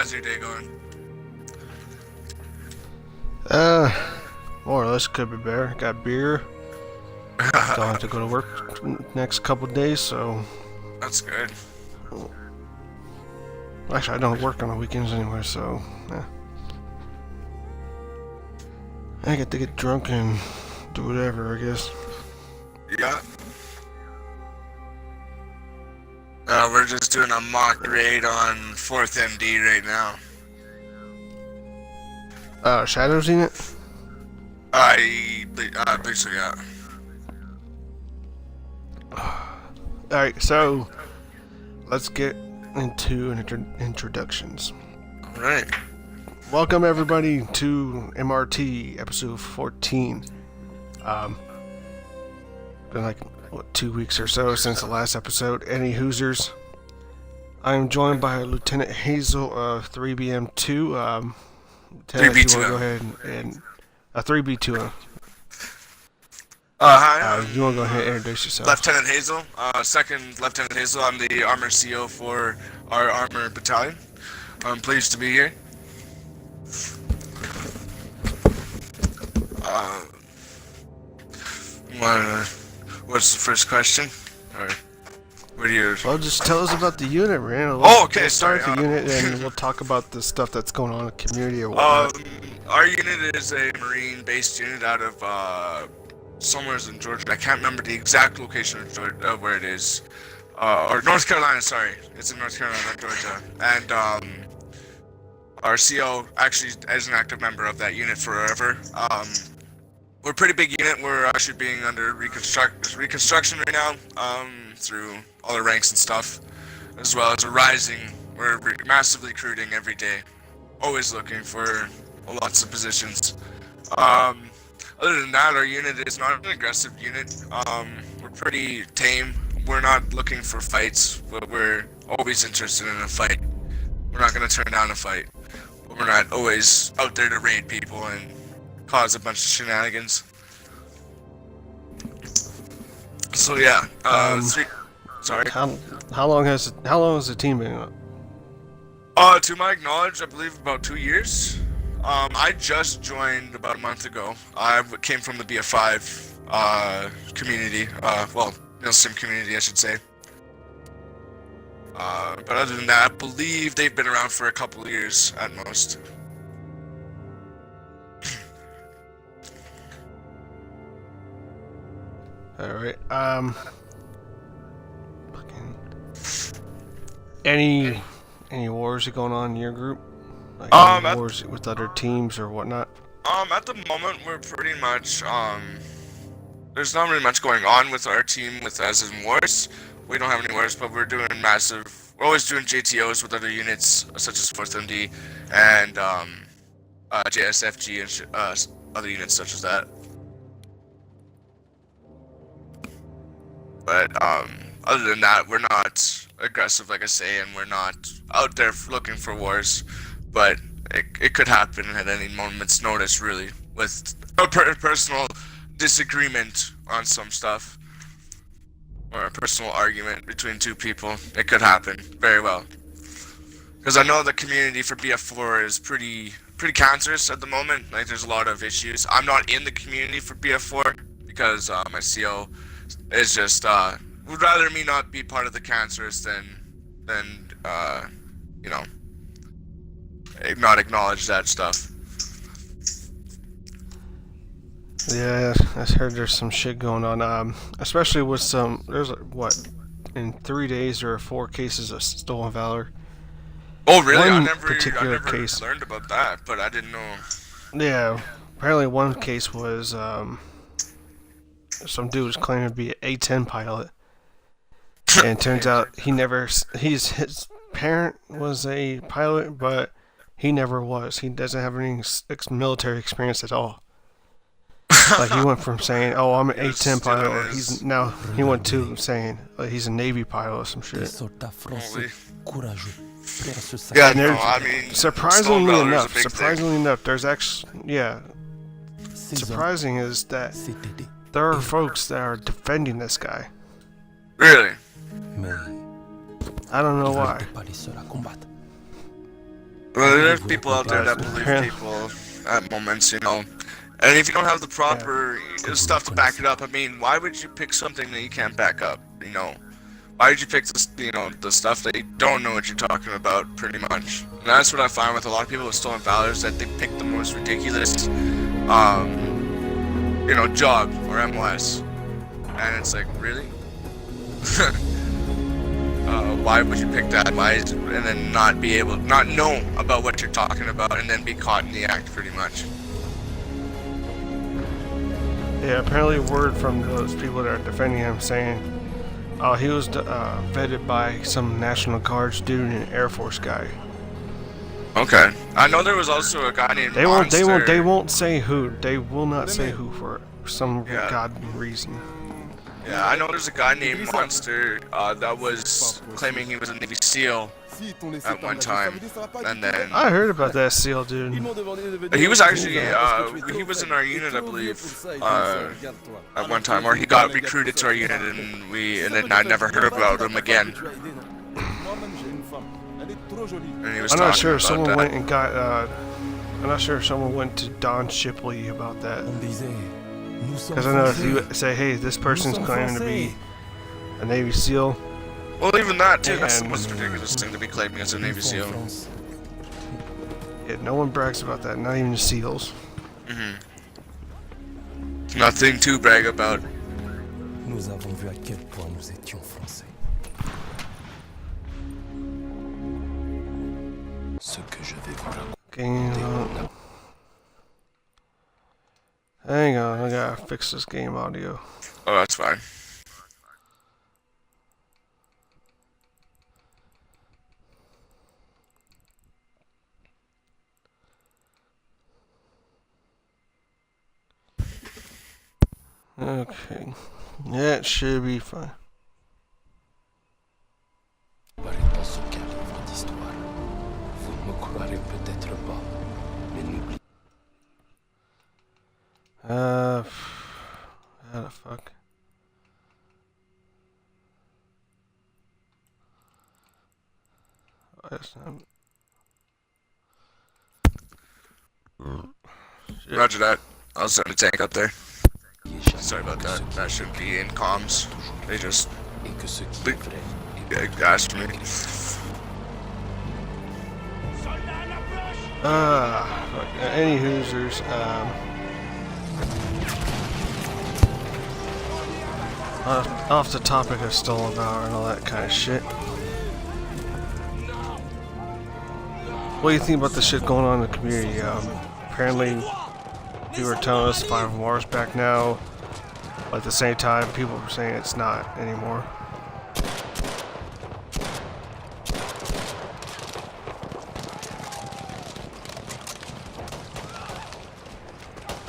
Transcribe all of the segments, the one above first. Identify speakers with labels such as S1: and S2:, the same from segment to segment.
S1: how's your day going?
S2: More or less could be better. Got beer. Don't have to go to work next couple days, so
S1: That's good.
S2: actually I don't work on the weekends anyway, so I get to get drunk and do whatever, I guess.
S1: Yeah. We're just doing a mock raid on 4th MD right now.
S2: Shadows in it?
S1: I believe so, yeah.
S2: Alright, so let's get into introductions.
S1: Alright.
S2: Welcome everybody to MRT episode 14. Been like, what, 2 weeks or so since the last episode. Any Hoosers? I'm joined by Lieutenant Hazel of 3BM2. Lieutenant,
S1: 3B2.
S2: if you want to go ahead and 3B2.
S1: Hi,
S2: You want to go ahead and introduce yourself?
S1: Lieutenant Hazel. Second Lieutenant Hazel. I'm the Armor CO for our Armor Battalion. I'm pleased to be here. What's the first question? Or what are yours?
S2: Well, just tell us about the unit, man.
S1: Oh, okay,
S2: We'll start
S1: sorry,
S2: with the unit, and we'll talk about the stuff that's going on in the community or whatnot.
S1: Our unit is a Marine-based unit out of somewhere in Georgia. I can't remember the exact location of Georgia, where it is, or North Carolina. Sorry, it's in North Carolina, not Georgia. And our CO actually is an active member of that unit forever. We're a pretty big unit. We're actually being under reconstruction right now, through all the ranks and stuff, as well as we're massively recruiting every day, always looking for lots of positions. Other than that, our unit is not an aggressive unit. We're pretty tame. We're not looking for fights, but we're always interested in a fight. We're not going to turn down a fight, but we're not always out there to raid people and cause a bunch of shenanigans. So yeah, sorry.
S2: How long has the team been up?
S1: To my knowledge, I believe about 2 years. I just joined about a month ago. I came from the BF5 community, Milsim community, I should say. But other than that, I believe they've been around for a couple of years at most.
S2: Alright, any wars going on in your group? Like any wars with other teams or whatnot?
S1: At the moment, we're pretty much, there's not really much going on with our team as in wars. We don't have any wars, but we're always doing JTOs with other units, such as 4th MD, and, JSFG and other units such as that. But, other than that, we're not aggressive, like I say, and we're not out there looking for wars. But it could happen at any moment's notice, really, with a personal disagreement on some stuff, or a personal argument between two people. It could happen very well, because I know the community for BF4 is pretty cancerous at the moment. Like, there's a lot of issues. I'm not in the community for BF4 because my CO is just would rather me not be part of the cancerous than you know, not acknowledge that stuff.
S2: Yeah, I heard there's some shit going on. Especially with there's in 3 days there are 4 cases of stolen valor.
S1: Oh really?
S2: One
S1: I never
S2: case
S1: learned about that, but I didn't know.
S2: Yeah, apparently one case was some dude was claiming to be an A-10 pilot, and it turns out his parent was a pilot, but he never was. He doesn't have any military experience at all. Like, he went from saying, "Oh, I'm an A-10 pilot," or he went to saying he's a Navy pilot or some shit.
S1: Holy.
S2: Yeah,
S1: I mean,
S2: surprisingly enough, there's actually, surprising is that there are folks that are defending this guy.
S1: Really?
S2: I don't know why.
S1: Well, there's people out there that
S2: But
S1: believe
S2: apparently,
S1: people at moments, you know. And if you don't have the proper stuff to back it up, I mean, why would you pick something that you can't back up, you know? Why did you pick this, you know, the stuff that you don't know what you're talking about, pretty much? And that's what I find with a lot of people with stolen valor, is that they pick the most ridiculous, you know, job or MLS. And it's like, really? Why would you pick that? And then not know about what you're talking about, and then be caught in the act, pretty much.
S2: yeah, apparently word from those people that are defending him saying, he was vetted by some National Guards dude and an Air Force guy.
S1: Okay, I know there was also a guy named
S2: They
S1: Monster.
S2: won't say who. They will not say who for some god reason.
S1: Yeah, I know there's a guy named Monster that was claiming he was a Navy SEAL at one time, and then
S2: I heard about that SEAL dude.
S1: he was actually he was in our unit, I believe, at one time, or he got recruited to our unit, and then I never heard about him again. And he was
S2: I'm not
S1: talking
S2: sure
S1: about
S2: if someone
S1: that.
S2: went and got. I'm not sure if someone went to Don Shipley about that. Because I know if you say, hey, this person's claiming to be a Navy SEAL.
S1: Well, even that too. That's the most ridiculous thing to be claiming as a Navy SEAL.
S2: Yeah, no one brags about that. Not even the SEALs.
S1: Nothing to brag about.
S3: Nous avons vu à quel point nous étions français. Ce que je vais vous raconter.
S2: Game. Hang on, I gotta fix this game audio.
S1: Oh, that's fine.
S2: Okay. That should be fine.
S3: Dans aucun livre d'histoire. Vous ne me croirez peut-être pas, mais n'oubliez
S2: How the fuck? Oh, that's not...
S1: Roger that. I'll send a tank up there. Sorry about that. That shouldn't be in comms. They just
S3: et que ce qui est vrai
S1: asked me.
S2: Fuck. Any Hoosers, off the topic of stolen valor and all that kind of shit. What do you think about the shit going on in the community? Apparently, people are telling us 5 Mars back now, but at the same time, people are saying it's not anymore.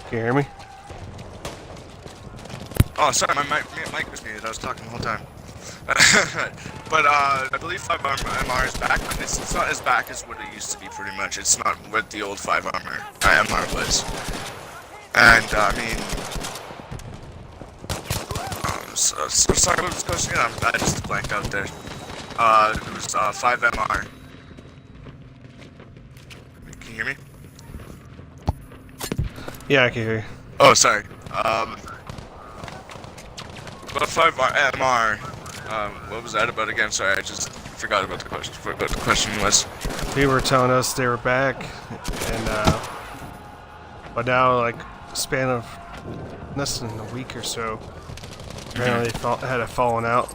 S2: Can you hear me?
S1: Oh, sorry, my mic was muted. I was talking the whole time. But I believe 5 MR is back, but it's not as back as what it used to be, pretty much. It's not what the old 5 MR was. And, I mean... so sorry, what was the question again? I just blanked out there. It was 5 MR. Can you hear me?
S2: Yeah, I can hear you.
S1: Oh, sorry. But 5 MR, what was that about again? Sorry, I just forgot about the question. What the question was.
S2: People were telling us they were back, and but now, like, span of less than a week or so, apparently they had a falling out.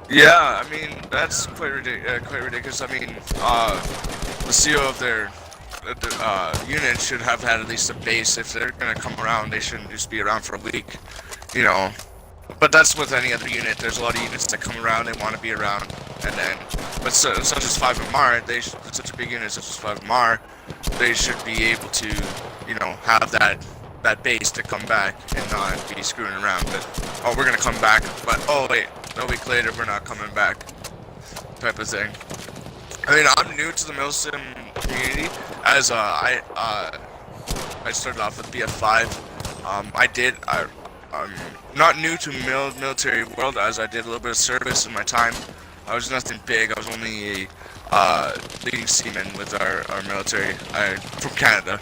S1: Yeah, I mean, that's quite ridiculous. I mean, the CEO of their unit should have had at least a base. If they're gonna come around, they shouldn't just be around for a week, you know. But that's with any other unit. There's a lot of units that come around, they want to be around, and then, but such as 5 MR, such a big unit such as 5 MR, they should be able to, you know, have that base to come back and not be screwing around. But oh, we're gonna come back, but oh wait, a week later we're not coming back, type of thing. I mean, I'm new to the Milsim community, as I started off with BF5. I'm not new to military world, as I did a little bit of service in my time. I was nothing big. I was only leading seaman with our military. I'm from Canada.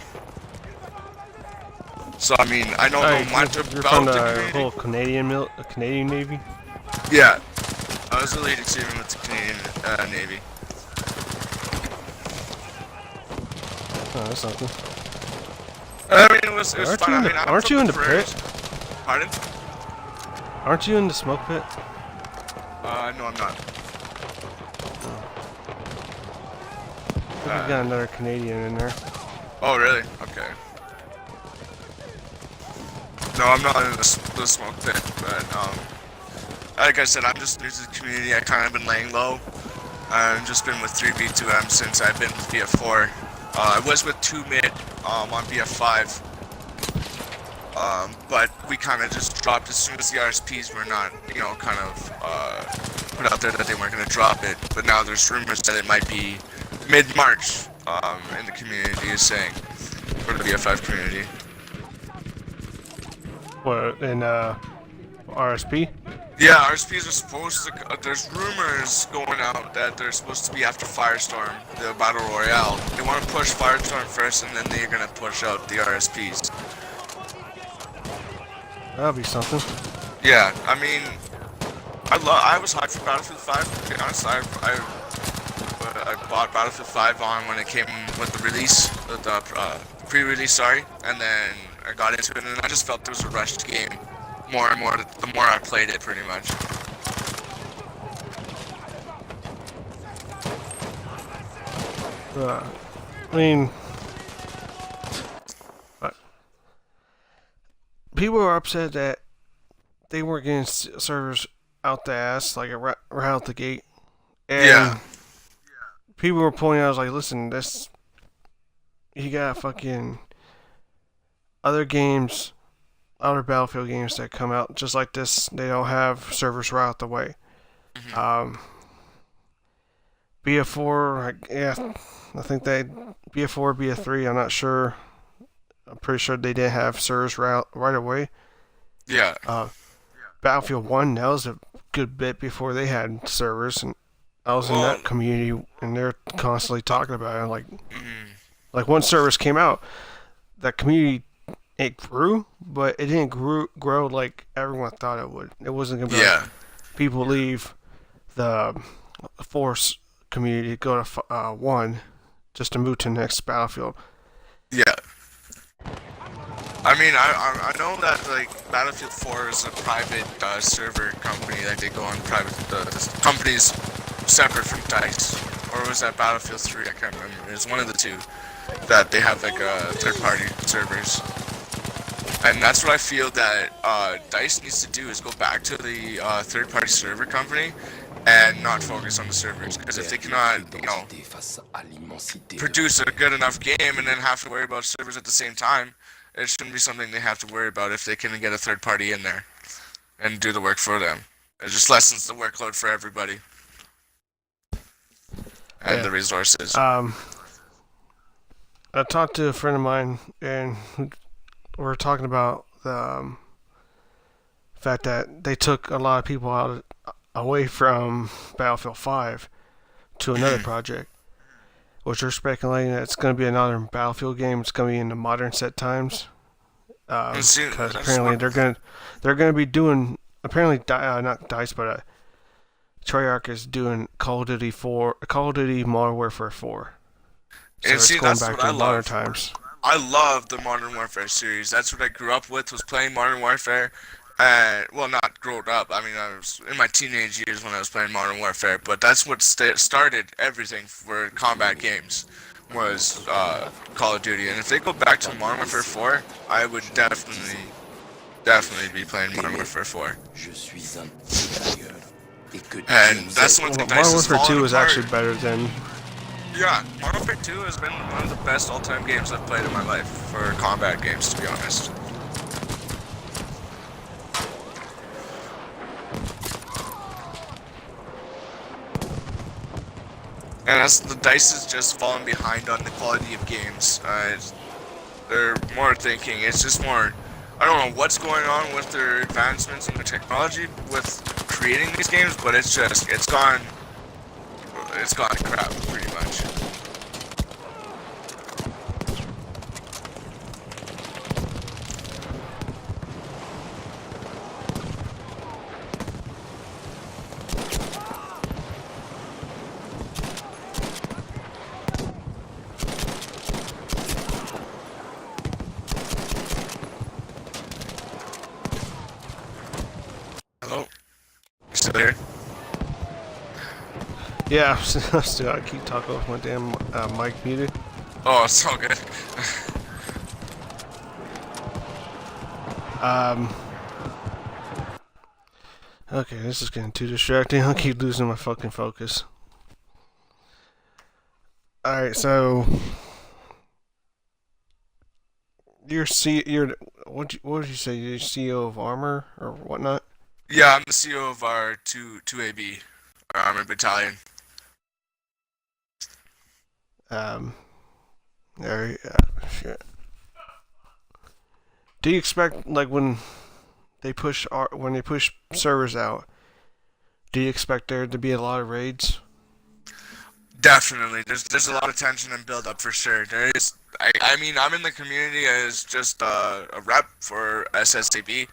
S1: So I mean, I don't know much
S2: you're
S1: about
S2: from
S1: the
S2: the
S1: community.
S2: whole Canadian Navy?
S1: Yeah, I was the leading seaman with the Canadian Navy.
S2: Oh, that's something.
S1: I mean, it was
S2: Aren't
S1: fun.
S2: you in
S1: I
S2: the-
S1: mean, I'm
S2: aren't
S1: from
S2: you in
S1: the
S2: the
S1: prairies.
S2: pit?
S1: Pardon?
S2: Aren't you in the smoke pit?
S1: No, I'm not.
S2: I think we got another Canadian in there.
S1: Oh, really? Okay. No, I'm not in the smoke pit, but like I said, I'm just new to the community. I kind of been laying low. I've just been with 3v2M since I've been with BF4. I was with 2 mid on BF5, but we kind of just dropped as soon as the RSPs were not, kind of put out there that they weren't going to drop it. But now there's rumors that it might be mid-March in the community is saying, for the BF5 community.
S2: What, in RSP?
S1: Yeah, RSPs are supposed to. There's rumors going out that they're supposed to be after Firestorm, the Battle Royale. They want to push Firestorm first, and then they're gonna push out the RSPs.
S2: That'll be something.
S1: Yeah, I mean, I was hyped for Battlefield 5. To be honest, I bought Battlefield 5 on when it came with the release, the pre-release, sorry, and then I got into it, and I just felt it was a rushed game. More and more, the more I played it, pretty much.
S2: I mean, people were upset that they weren't getting servers out the ass, like right out the gate. And
S1: Yeah.
S2: people were pointing out, I was like, listen, this, you got fucking other games, other Battlefield games that come out just like this. They don't have servers right out the way. BF4, yeah, I think they BF4, BF3. I'm not sure. I'm pretty sure they didn't have servers right away.
S1: Yeah.
S2: Battlefield 1, that was a good bit before they had servers, and I was in that community, and they're constantly talking about it. Like when servers came out, that community, it grew, but it didn't grow like everyone thought it would. It wasn't gonna be like people leave the Force community, go to 1 just to move to the next Battlefield.
S1: Yeah. I mean, I know that like Battlefield 4 is a private server company. Like they go on private companies separate from DICE, or was that Battlefield 3? I can't remember. It was one of the two that they have like third-party servers, and that's what I feel that DICE needs to do is go back to the third-party server company and not focus on the servers, because if they cannot, produce a good enough game and then have to worry about servers at the same time, it shouldn't be something they have to worry about if they can get a third party in there and do the work for them. It just lessens the workload for everybody and the resources.
S2: I talked to a friend of mine, and we were talking about the fact that they took a lot of people out away from Battlefield 5 to another project, which they're speculating that it's going to be another Battlefield game. It's going to be in the modern set times, because apparently they're going to be doing, apparently not DICE, but Treyarch is doing Call of Duty Modern Warfare 4. So
S1: And
S2: it's
S1: see,
S2: going
S1: that's
S2: back
S1: what
S2: to
S1: I
S2: modern
S1: love.
S2: times.
S1: I love the Modern Warfare series. That's what I grew up with, was playing Modern Warfare. Well, not grown up. I mean, I was in my teenage years when I was playing Modern Warfare, but that's what started everything for combat games, was Call of Duty. And if they go back to Modern Warfare 4, I would definitely be playing Modern Warfare 4. And that's one thing
S2: Modern
S1: DICE is
S2: Warfare 2
S1: falling
S2: is
S1: apart.
S2: actually better than.
S1: Yeah, Modern Warfare 2 has been one of the best all-time games I've played in my life for combat games, to be honest. And that's, the DICE is just falling behind on the quality of games. They're more thinking, it's just more, I don't know what's going on with their advancements in the technology with creating these games, but it's gone, it's gone to crap pretty much. Hello? You still there?
S2: Yeah, still I keep talking with my damn mic muted.
S1: Oh, it's all good.
S2: Okay, this is getting too distracting. I'll keep losing my fucking focus. Alright, so you're what did you say? You're CEO of Armor or whatnot?
S1: Yeah, I'm the CEO of our 2AB, our armored battalion.
S2: Alright, shit. Do you expect like when they push servers out? Do you expect there to be a lot of raids?
S1: Definitely, there's a lot of tension and build up for sure. There is. I mean, I'm in the community as just a rep for SSAB,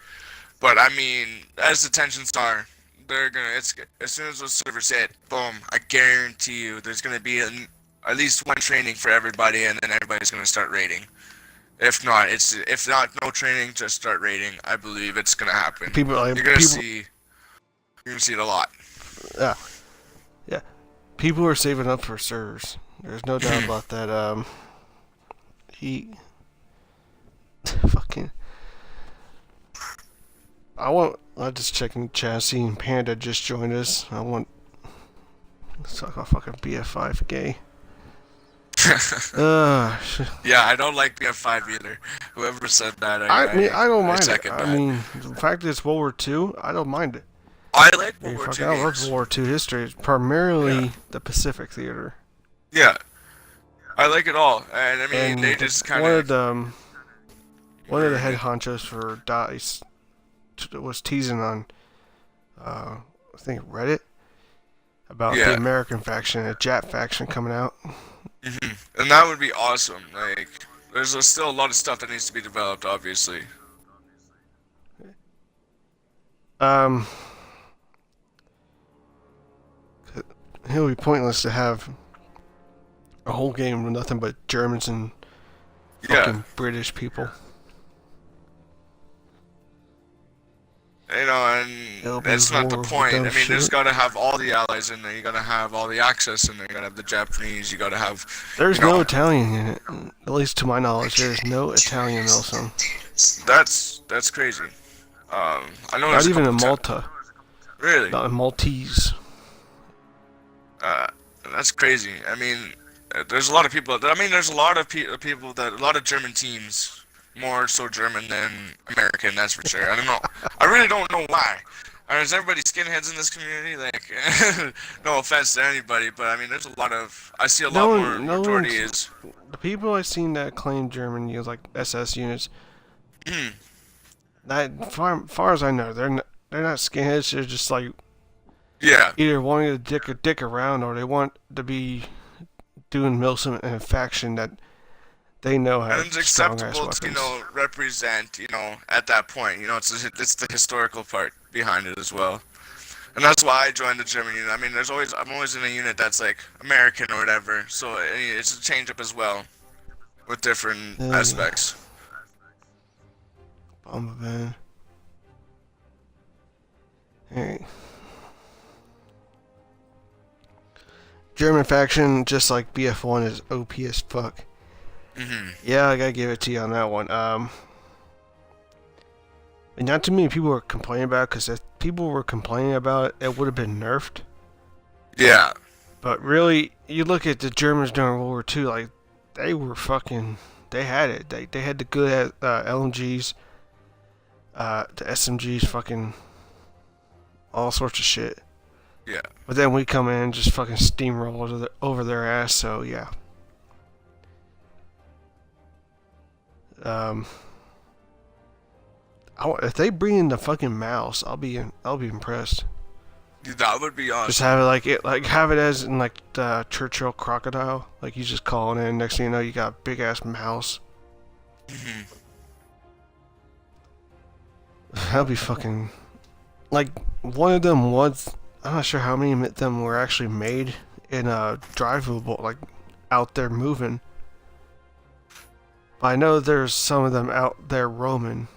S1: but I mean, as the tensions are, they're gonna. It's as soon as those servers hit, boom! I guarantee you, there's gonna be at least one training for everybody, and then everybody's gonna start raiding. If not no training, just start raiding. I believe it's gonna happen.
S2: People like
S1: You're gonna see it a lot.
S2: Yeah, yeah. People are saving up for servers. There's no doubt about that. He fucking. I'm just checking chat. Seeing Panda just joined us. Let's talk about fucking BF5 gay.
S1: Yeah, I don't like BF5 either. Whoever said that,
S2: I mean, I don't mind it.
S1: second
S2: I
S1: that.
S2: mean, the fact that it's World War II, I don't mind it.
S1: I like World
S2: Yeah,
S1: War
S2: fuck,
S1: II
S2: I love
S1: games.
S2: World War II history. It's primarily
S1: Yeah.
S2: the Pacific Theater.
S1: Yeah, I like it all, and I mean,
S2: And
S1: they just kind
S2: one
S1: of.
S2: of the head honchos for DICE was teasing on, I think Reddit, about the
S1: Yeah.
S2: American faction, a Jap faction coming out.
S1: And that would be awesome. Like, there's still a lot of stuff that needs to be developed, obviously.
S2: It would be pointless to have a whole game with nothing but Germans and fucking
S1: Yeah,
S2: British people.
S1: you know,
S2: It'll
S1: and
S2: be
S1: that's not the
S2: war with
S1: point.
S2: dumb
S1: I mean, there's
S2: shit.
S1: got to have all the allies in there. You got to have all the access in there. You got to have the Japanese. You got to have.
S2: There's
S1: you know,
S2: no Italian in it. At least to my knowledge, there's no Italian Milsim.
S1: That's crazy. I know
S2: Not
S1: there's a
S2: even in
S1: couple
S2: Malta.
S1: Really?
S2: Not in Maltese.
S1: That's crazy. I mean, there's a lot of people. I mean, there's a lot of people a lot of German teams, more so German than American. That's for sure. I don't know. I really don't know why. Is everybody skinheads in this community? Like, no offense to anybody, but I mean, there's a lot of. I see a lot more. Majority is.
S2: The people I've seen that claim German use like SS units. That far as I know, they're not skinheads. They're just like
S1: Yeah.
S2: either wanting to dick around or they want to be doing Milsim in a faction that they know
S1: And
S2: have
S1: it's
S2: strong ass
S1: acceptable
S2: weapons.
S1: to, represent, at that point. It's the historical part behind it as well. And that's why I joined the German unit. I mean, I'm always in a unit that's like American or whatever. So it's a change up as well with different
S2: Yeah.
S1: aspects.
S2: Bomba van. Hey. German faction, just like BF1, is OP as fuck. Yeah, I gotta give it to you on that one. And not too many people were complaining about it, because if people were complaining about it, it would have been nerfed.
S1: Yeah.
S2: But really, you look at the Germans during World War II, like, they were fucking, they had it. They had the good LMGs, the SMGs, fucking all sorts of shit.
S1: Yeah.
S2: But then we come in and just fucking steamroll over their ass, so yeah. If they bring in the fucking mouse, I'll be impressed.
S1: Dude, that would be
S2: Just
S1: awesome.
S2: have it have it as in like the Churchill crocodile. Like you just call it in. Next thing you know, you got a big ass mouse.
S1: Mhm.
S2: That'd be fucking like one of them was. I'm not sure how many of them were actually made in a drivable, like out there moving. But I know there's some of them out there roaming,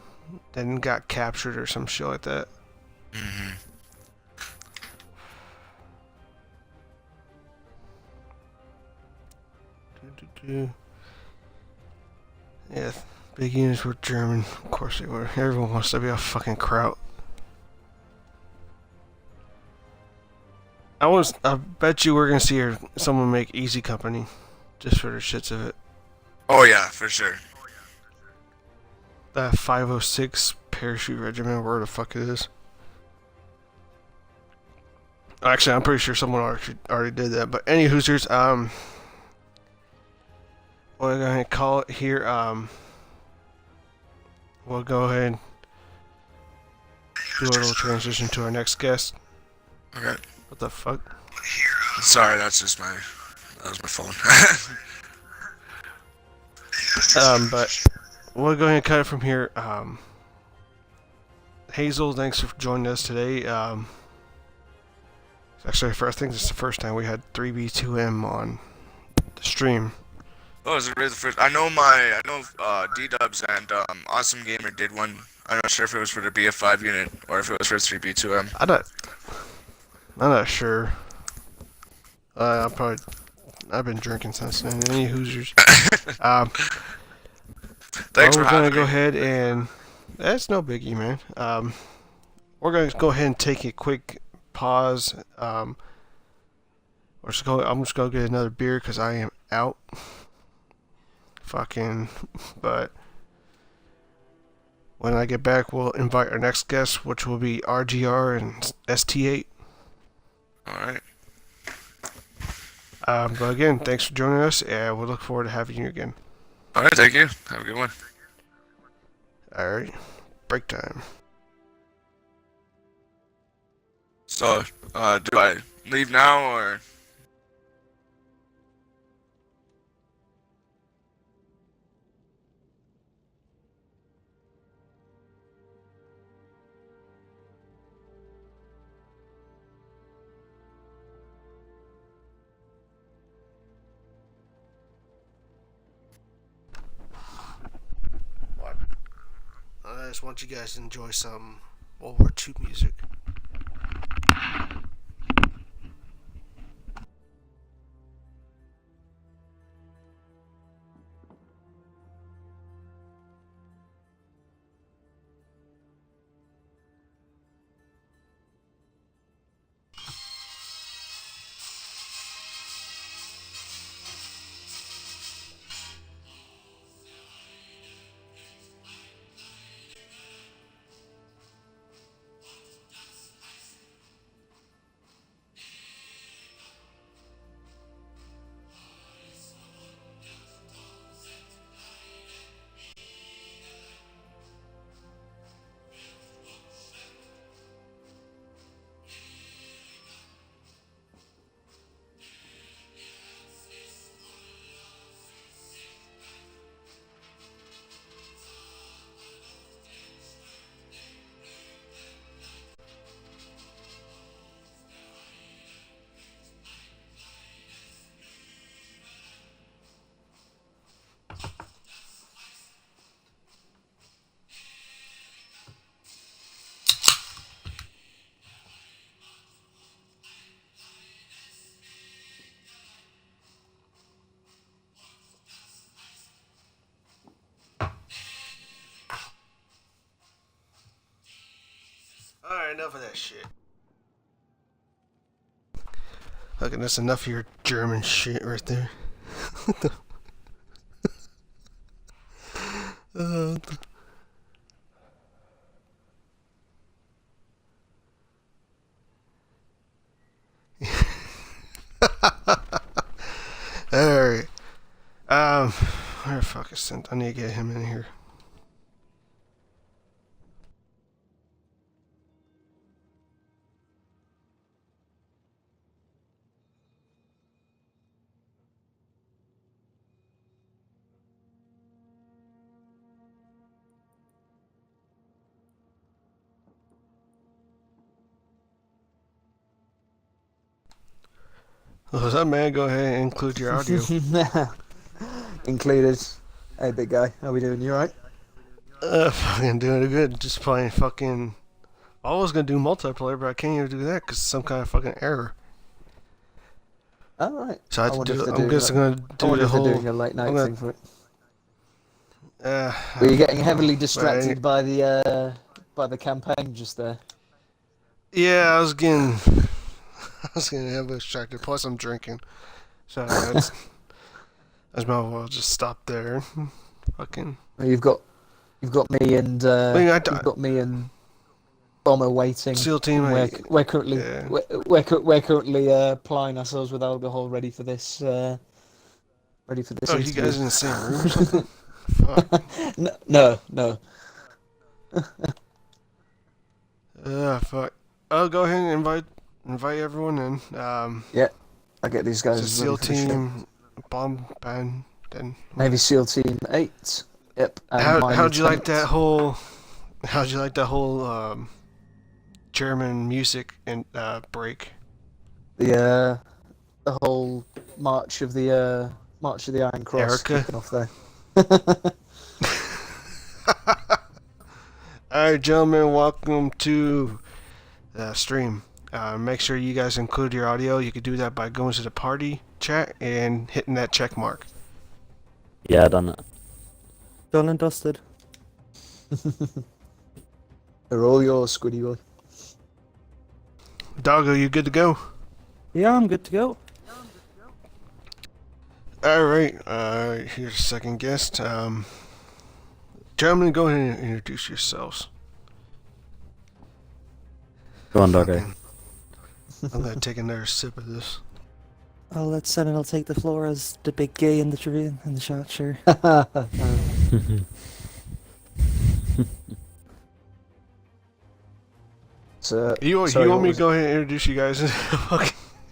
S2: and got captured or some shit like that.
S1: Mhm.
S2: Yeah, big units were German. Of course they were. Everyone wants to be a fucking kraut. I bet you we're gonna see someone make Easy Company, just for the shits of it.
S1: Oh yeah, for sure.
S2: That 506 parachute regiment, where the fuck it is. Actually, I'm pretty sure someone already did that. But any Hoosiers, we're gonna call it here. We'll go ahead and do a little transition to our next guest.
S1: Okay.
S2: What the fuck?
S1: Sorry, that was my phone.
S2: But we'll go ahead and cut it from here. Hazel, thanks for joining us today. Actually, I think this is the first time we had 3B2M on the stream.
S1: Oh, is it really the first? I know D-Dubs and Awesome Gamer did one. I'm not sure if it was for the BF5 unit or if it was for 3B2M.
S2: I'm not sure. I've been drinking since then. Any Hoosiers?
S1: Thanks for
S2: we're gonna
S1: having
S2: go
S1: me.
S2: ahead and that's no biggie, man. We're gonna go ahead and take a quick pause. I'm just gonna get another beer because I am out. But when I get back, we'll invite our next guest, which will be RGR and ST8.
S1: Alright.
S2: But again, thanks for joining us, and we'll look forward to having you again.
S1: Alright, thank you. Have a good one.
S2: Alright, break time.
S1: So, do I leave now or?
S2: What? I just want you guys to enjoy some World War II music. Alright, enough of that shit. Look, that's enough of your German shit right there. uh, Alright. Where the fuck is sent? I need to get him in here. What's up, man? Go ahead and include your audio.
S4: Included. Hey, big guy. How we doing? You alright?
S2: Fucking doing it good. Just playing fucking. I was gonna do multiplayer, but I can't even do that because some kind of fucking error.
S4: Alright.
S2: So I have to do. I'm just gonna do the whole.
S4: doing a late night thing for it.
S2: Uh,
S4: Were you getting heavily distracted by the campaign just there?
S2: Yeah, I was getting heavily distracted. Plus, I'm drinking, so I might as well just stop there. Fucking.
S4: Well, you've got me and you've got me and Bomber waiting.
S2: SEAL team.
S4: We're currently we're currently plying ourselves with alcohol, ready for this.
S2: Oh,
S4: interview.
S2: you guys in the same room or something? Fuck.
S4: No.
S2: Fuck. I'll go ahead and invite everyone in.
S4: Yeah, I get these guys.
S2: So SEAL team, bomb band, then
S4: Navy SEAL Team 8. Yep.
S2: how'd you like that whole? German music and break?
S4: The whole March of the Iron Cross kicking off there.
S2: Alright, gentlemen, welcome to the stream. Make sure you guys include your audio. You could do that by going to the party chat and hitting that check mark.
S5: Yeah, done it.
S6: Done and dusted.
S4: They're all yours, Squiddy boy.
S2: Doggo, you good to go?
S6: Yeah, I'm good to go.
S2: Alright, here's a second guest. Gentlemen, go ahead and introduce yourselves.
S5: Go on, Doggo.
S2: I'm gonna take another sip of this.
S6: I'll let Sentinel take the floor as the big gay in the tree in the shot, sure.
S2: You want me to go ahead and introduce you guys?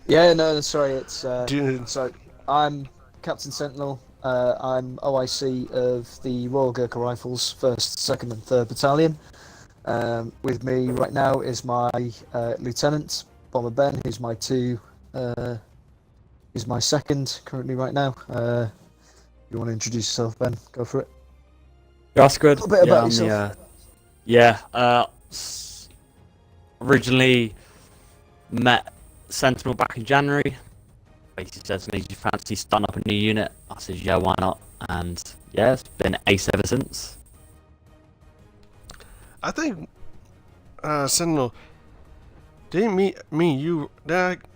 S4: Yeah, no, sorry, it's
S2: Dude.
S4: so I'm Captain Sentinel. I'm OIC of the Royal Gurkha Rifles, 1st, 2nd and 3rd Battalion. With me right now is my Lieutenant, Bomber Ben, who's my second currently right now. You want to introduce yourself, Ben? Go for it.
S5: That's good.
S4: A little bit about yourself.
S5: Originally met Sentinel back in January. Basically said to me, "Do you fancy starting up a new unit?" I said, "Yeah, why not?" And yeah, it's been ace ever since.
S2: I think Sentinel didn't me and you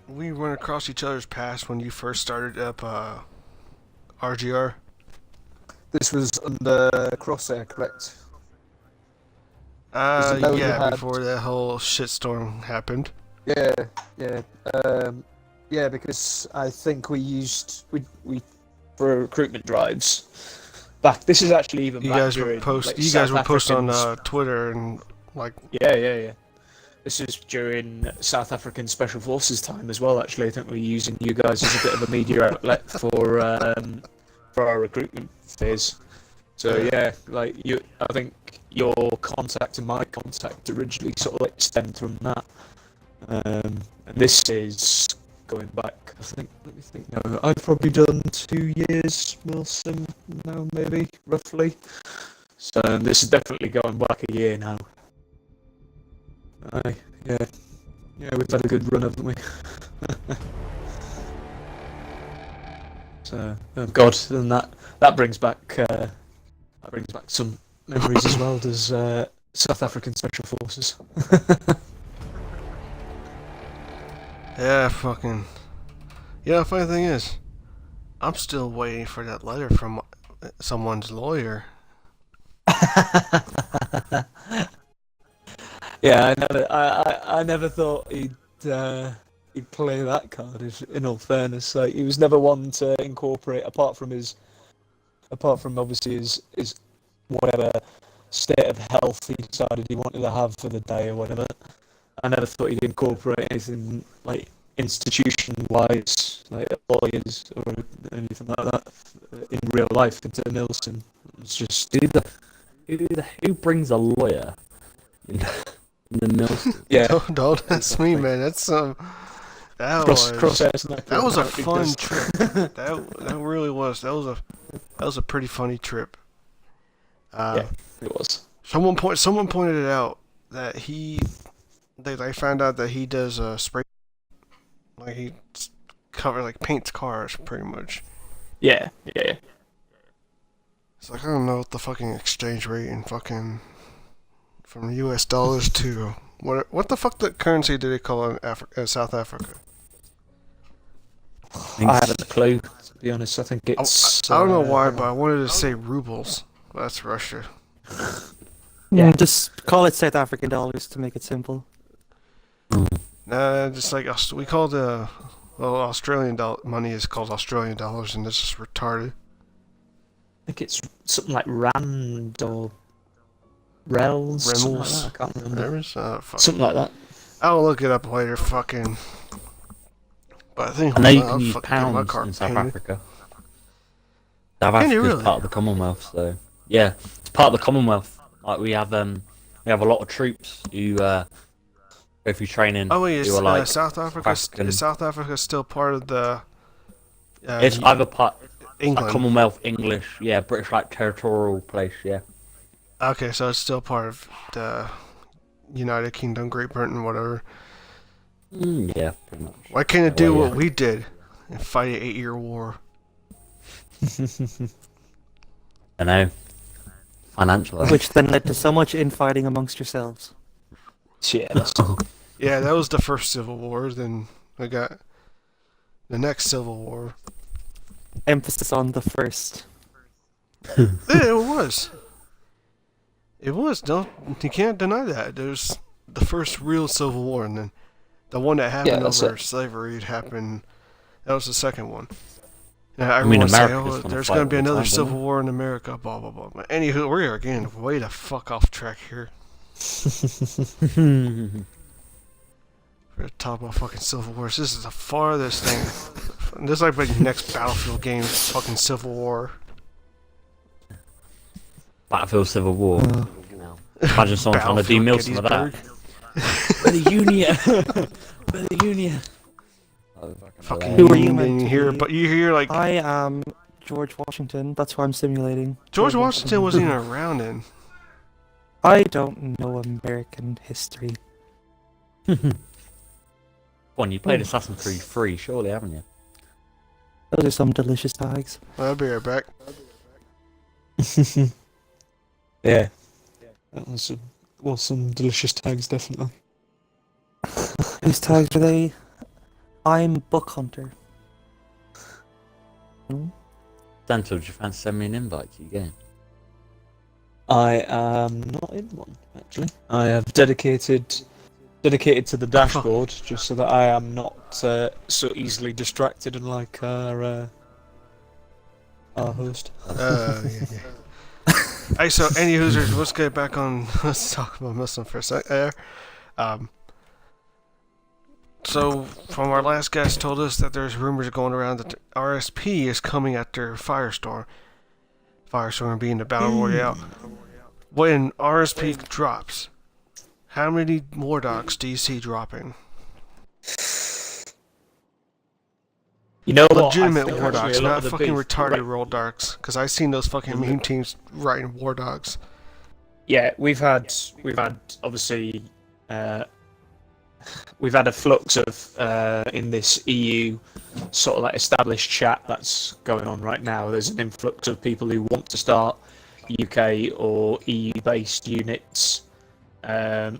S2: we went across each other's paths when you first started up RGR.
S4: This was under Crosshair, correct?
S2: Before that whole shitstorm happened.
S4: Yeah, because I think we for recruitment drives back. This is actually even
S2: You
S4: back
S2: guys
S4: during,
S2: were post.
S4: like,
S2: You guys
S4: South
S2: were posting on
S4: Africans-
S2: Twitter and like.
S4: Yeah. This is during South African Special Forces time as well. Actually, I think we're using you guys as a bit of a media outlet for our recruitment phase. So yeah, like I think your contact and my contact originally sort of like stemmed from that. And this is going back, I think, let me think now, I've probably done 2 years Milsim now, maybe, roughly. So this is definitely going back a year now. Yeah, we've had a good run, haven't we? So, oh God, then that brings back some memories as well. Does South African Special Forces?
S2: Yeah, fucking. Yeah, the funny thing is, I'm still waiting for that letter from someone's lawyer.
S4: Yeah, I never thought he'd play that card. In all fairness, like, he was never one to incorporate, apart from obviously his whatever state of health he decided he wanted to have for the day or whatever. I never thought he'd incorporate anything like institution-wise, like lawyers or anything like that, in real life into Milsim. It's just
S5: Who brings a lawyer in the Milsim?
S4: yeah.
S2: Don't that's me, man. That's some. That
S4: Crosshair's neck.
S2: that was a
S4: apparently
S2: fun
S4: does.
S2: trip. That really was. That was a pretty funny trip.
S4: Yeah, it was.
S2: Someone pointed it out that they found out that he does spray, like he paints cars pretty much.
S4: Yeah.
S2: It's like I don't know what the fucking exchange rate and fucking from U.S. dollars to what the fuck the currency do they call it in South Africa?
S4: I haven't a clue. To be honest, I think it's.
S2: I don't know why, but I wanted to say rubles. That's Russia.
S4: Yeah.
S6: Just call it South African dollars to make it simple.
S2: Nah, just like we call the Australian money is called Australian dollars, and this is retarded.
S4: I think it's something like rand or rels. Something like that. I can't remember. Something like that.
S2: I'll look it up later. Fucking. But I think
S5: I know you
S2: I'll
S5: can use
S2: fucking get my
S5: pounds
S2: car
S5: in South
S2: painted.
S5: Africa. South
S2: Can you
S5: Africa's
S2: really?
S5: part of the Commonwealth, so yeah, it's part of the Commonwealth. Like we have a lot of troops who go through training.
S2: Oh wait,
S5: who are like
S2: South Africa?
S5: African.
S2: Is South Africa still part of the?
S5: It's either part
S2: England.
S5: like Commonwealth English, yeah, British like territorial place, yeah.
S2: Okay, so it's still part of the United Kingdom, Great Britain, whatever.
S5: Yeah, pretty much.
S2: Why can't it do
S5: Well, yeah.
S2: what we did and fight an 8-year war?
S5: I know. Financial.
S6: Which then led to so much infighting amongst yourselves.
S4: Yeah.
S2: Yeah, that was the first Civil War. Then we got the next Civil War.
S6: Emphasis on the first.
S2: Yeah, it was. It was. Don't you can't deny that. There's the first real Civil War, and then the one that happened
S4: that's
S2: over
S4: it.
S2: slavery happened. That was the second one. And
S5: mean,
S2: everyone say,
S5: America's
S2: "Oh,
S5: gonna
S2: there's
S5: fight
S2: going to be
S5: all the
S2: another
S5: time,
S2: Civil
S5: don't
S2: War in America." Blah blah blah. But anywho, we are getting way the fuck off track here. For the top of fucking Civil Wars, this is the farthest thing. This is like the next Battlefield game, fucking Civil War.
S5: Battlefield Civil War. Imagine someone trying to do Milsim with that.
S2: Gettysburg.
S5: We're the Union. We're the Union.
S2: Fucking
S6: Who are you
S2: Union,
S6: meant to
S2: here,
S6: be?
S2: but you hear like
S6: I am George Washington. That's who I'm simulating.
S2: George Washington wasn't even around then.
S6: I don't know American history.
S5: One, you played Assassin's Creed 3, surely, haven't you?
S6: Those are some delicious tags.
S2: I'll be right back.
S4: Yeah. That was some delicious tags, definitely.
S6: Whose tags are they? I'm Book Hunter.
S5: Dental, do you fancy send me an invite to your game?
S4: I am not in one, actually. I have dedicated to the dashboard just so that I am not so easily distracted, unlike our host.
S2: Yeah. Hey, so any hoosers, let's get back on. Let's talk about Milsim for a sec. So from our last guest told us that there's rumors going around that RSP is coming after Firestorm. Firestorm being the Battle Royale. When RSP drops, how many War Dogs do you see dropping?
S4: You know what?
S2: Legitimate
S4: I think
S2: War
S4: actually
S2: Dogs,
S4: a lot
S2: not
S4: of the
S2: fucking
S4: beef-
S2: retarded
S4: right.
S2: War Dogs. Because I've seen those fucking meme teams writing War Dogs.
S4: Yeah, we've had obviously we've had a flux of in this EU sort of like established chat that's going on right now. There's an influx of people who want to start UK or EU based units that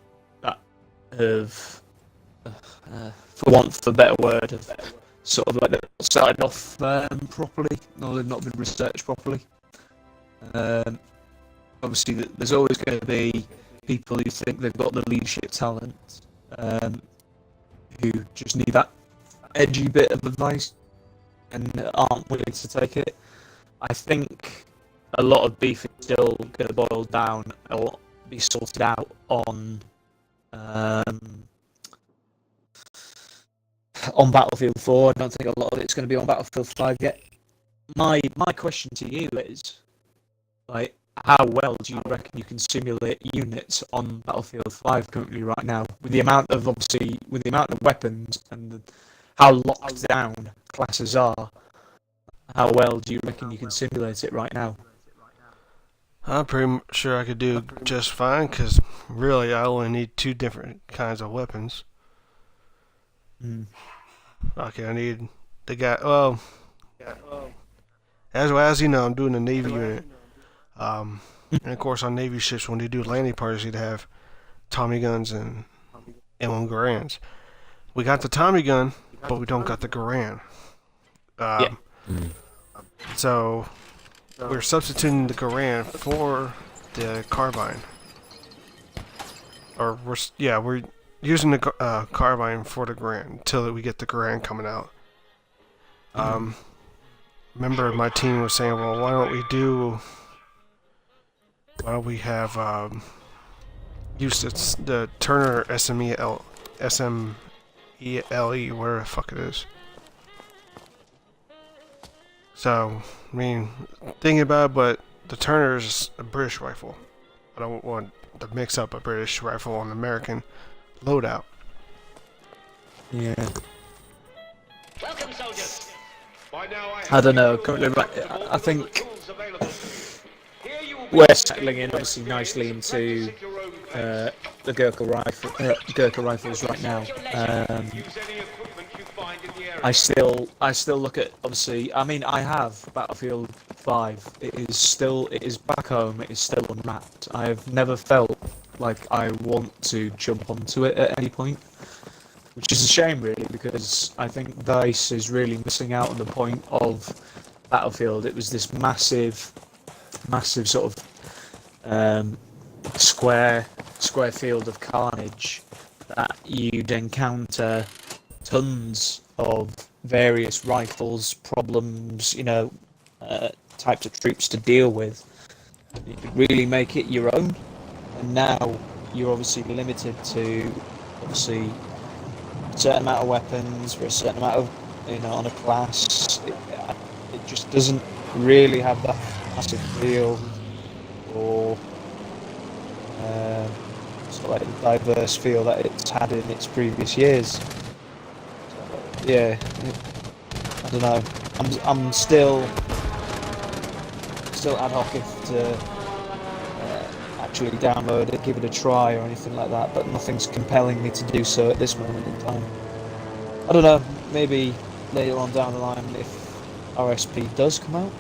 S4: have, for want of a better word, have sort of like they've not started off properly, or they've not been researched properly. Obviously, there's always going to be people who think they've got the leadership talent, who just need that edgy bit of advice and aren't willing to take it. I think a lot of beef is still going to boil down or be sorted out on Battlefield 4. I don't think a lot of it's going to be on Battlefield 5 yet. My question to you is, like, how well do you reckon you can simulate units on Battlefield 5 currently right now, with the amount of weapons and how locked down classes are, how well do you reckon you can simulate it right now?
S2: I'm pretty sure I could do just fine, because really I only need 2 different kinds of weapons.
S4: Mm.
S2: Okay, I need the guy. Well, as you know, I'm doing a Navy unit. And of course, on Navy ships, when they do landing parties, you'd have Tommy guns and M1 Garands. We got the Tommy gun, but we don't got the Garand.
S4: Yeah.
S2: So we're substituting the Garand for the carbine. Or we're using the carbine for the Garand until we get the Garand coming out. Remember, my team was saying, well, why don't we have use the Turner SMELE, whatever the fuck it is. So, I mean, thinking about it, but the Turner is a British rifle. I don't want to mix up a British rifle on an American loadout.
S4: Yeah.
S7: Welcome, soldiers.
S4: I don't know. Currently, I think we're settling in obviously nicely into the Gurkha rifles right now. I still look at, obviously. I mean, I have Battlefield 5. It is back home. It is still unwrapped. I have never felt like I want to jump onto it at any point, which is a shame, really, because I think DICE is really missing out on the point of Battlefield. It was this massive sort of square field of carnage that you'd encounter tons of various rifles, problems, types of troops to deal with. You could really make it your own, and now you're obviously limited to a certain amount of weapons for a certain amount of, on a class. It just doesn't really have that massive feel or sort of like the diverse feel that it's had in its previous years. So, yeah, I don't know. I'm still ad hoc if to actually download it, give it a try or anything like that, but nothing's compelling me to do so at this moment in time. I don't know, maybe later on down the line, if RSP does come out,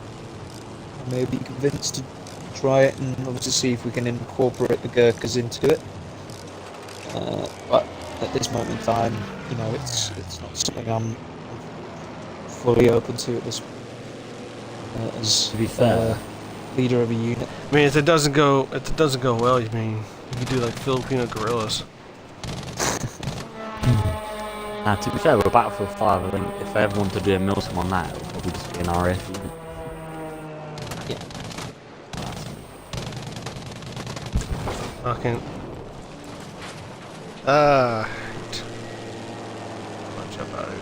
S4: I may be convinced to try it and obviously see if we can incorporate the Gurkhas into it. But at this moment in time, it's not something I'm fully open to at this as
S5: To be fair,
S4: leader of a unit.
S2: I mean, if it doesn't go well, you could do like Filipino guerrillas.
S5: to be fair, with Battlefield 5, I think if I ever wanted to do a Milsim on that, it would probably just be an RF unit.
S2: Fucking. I'll jump out of here.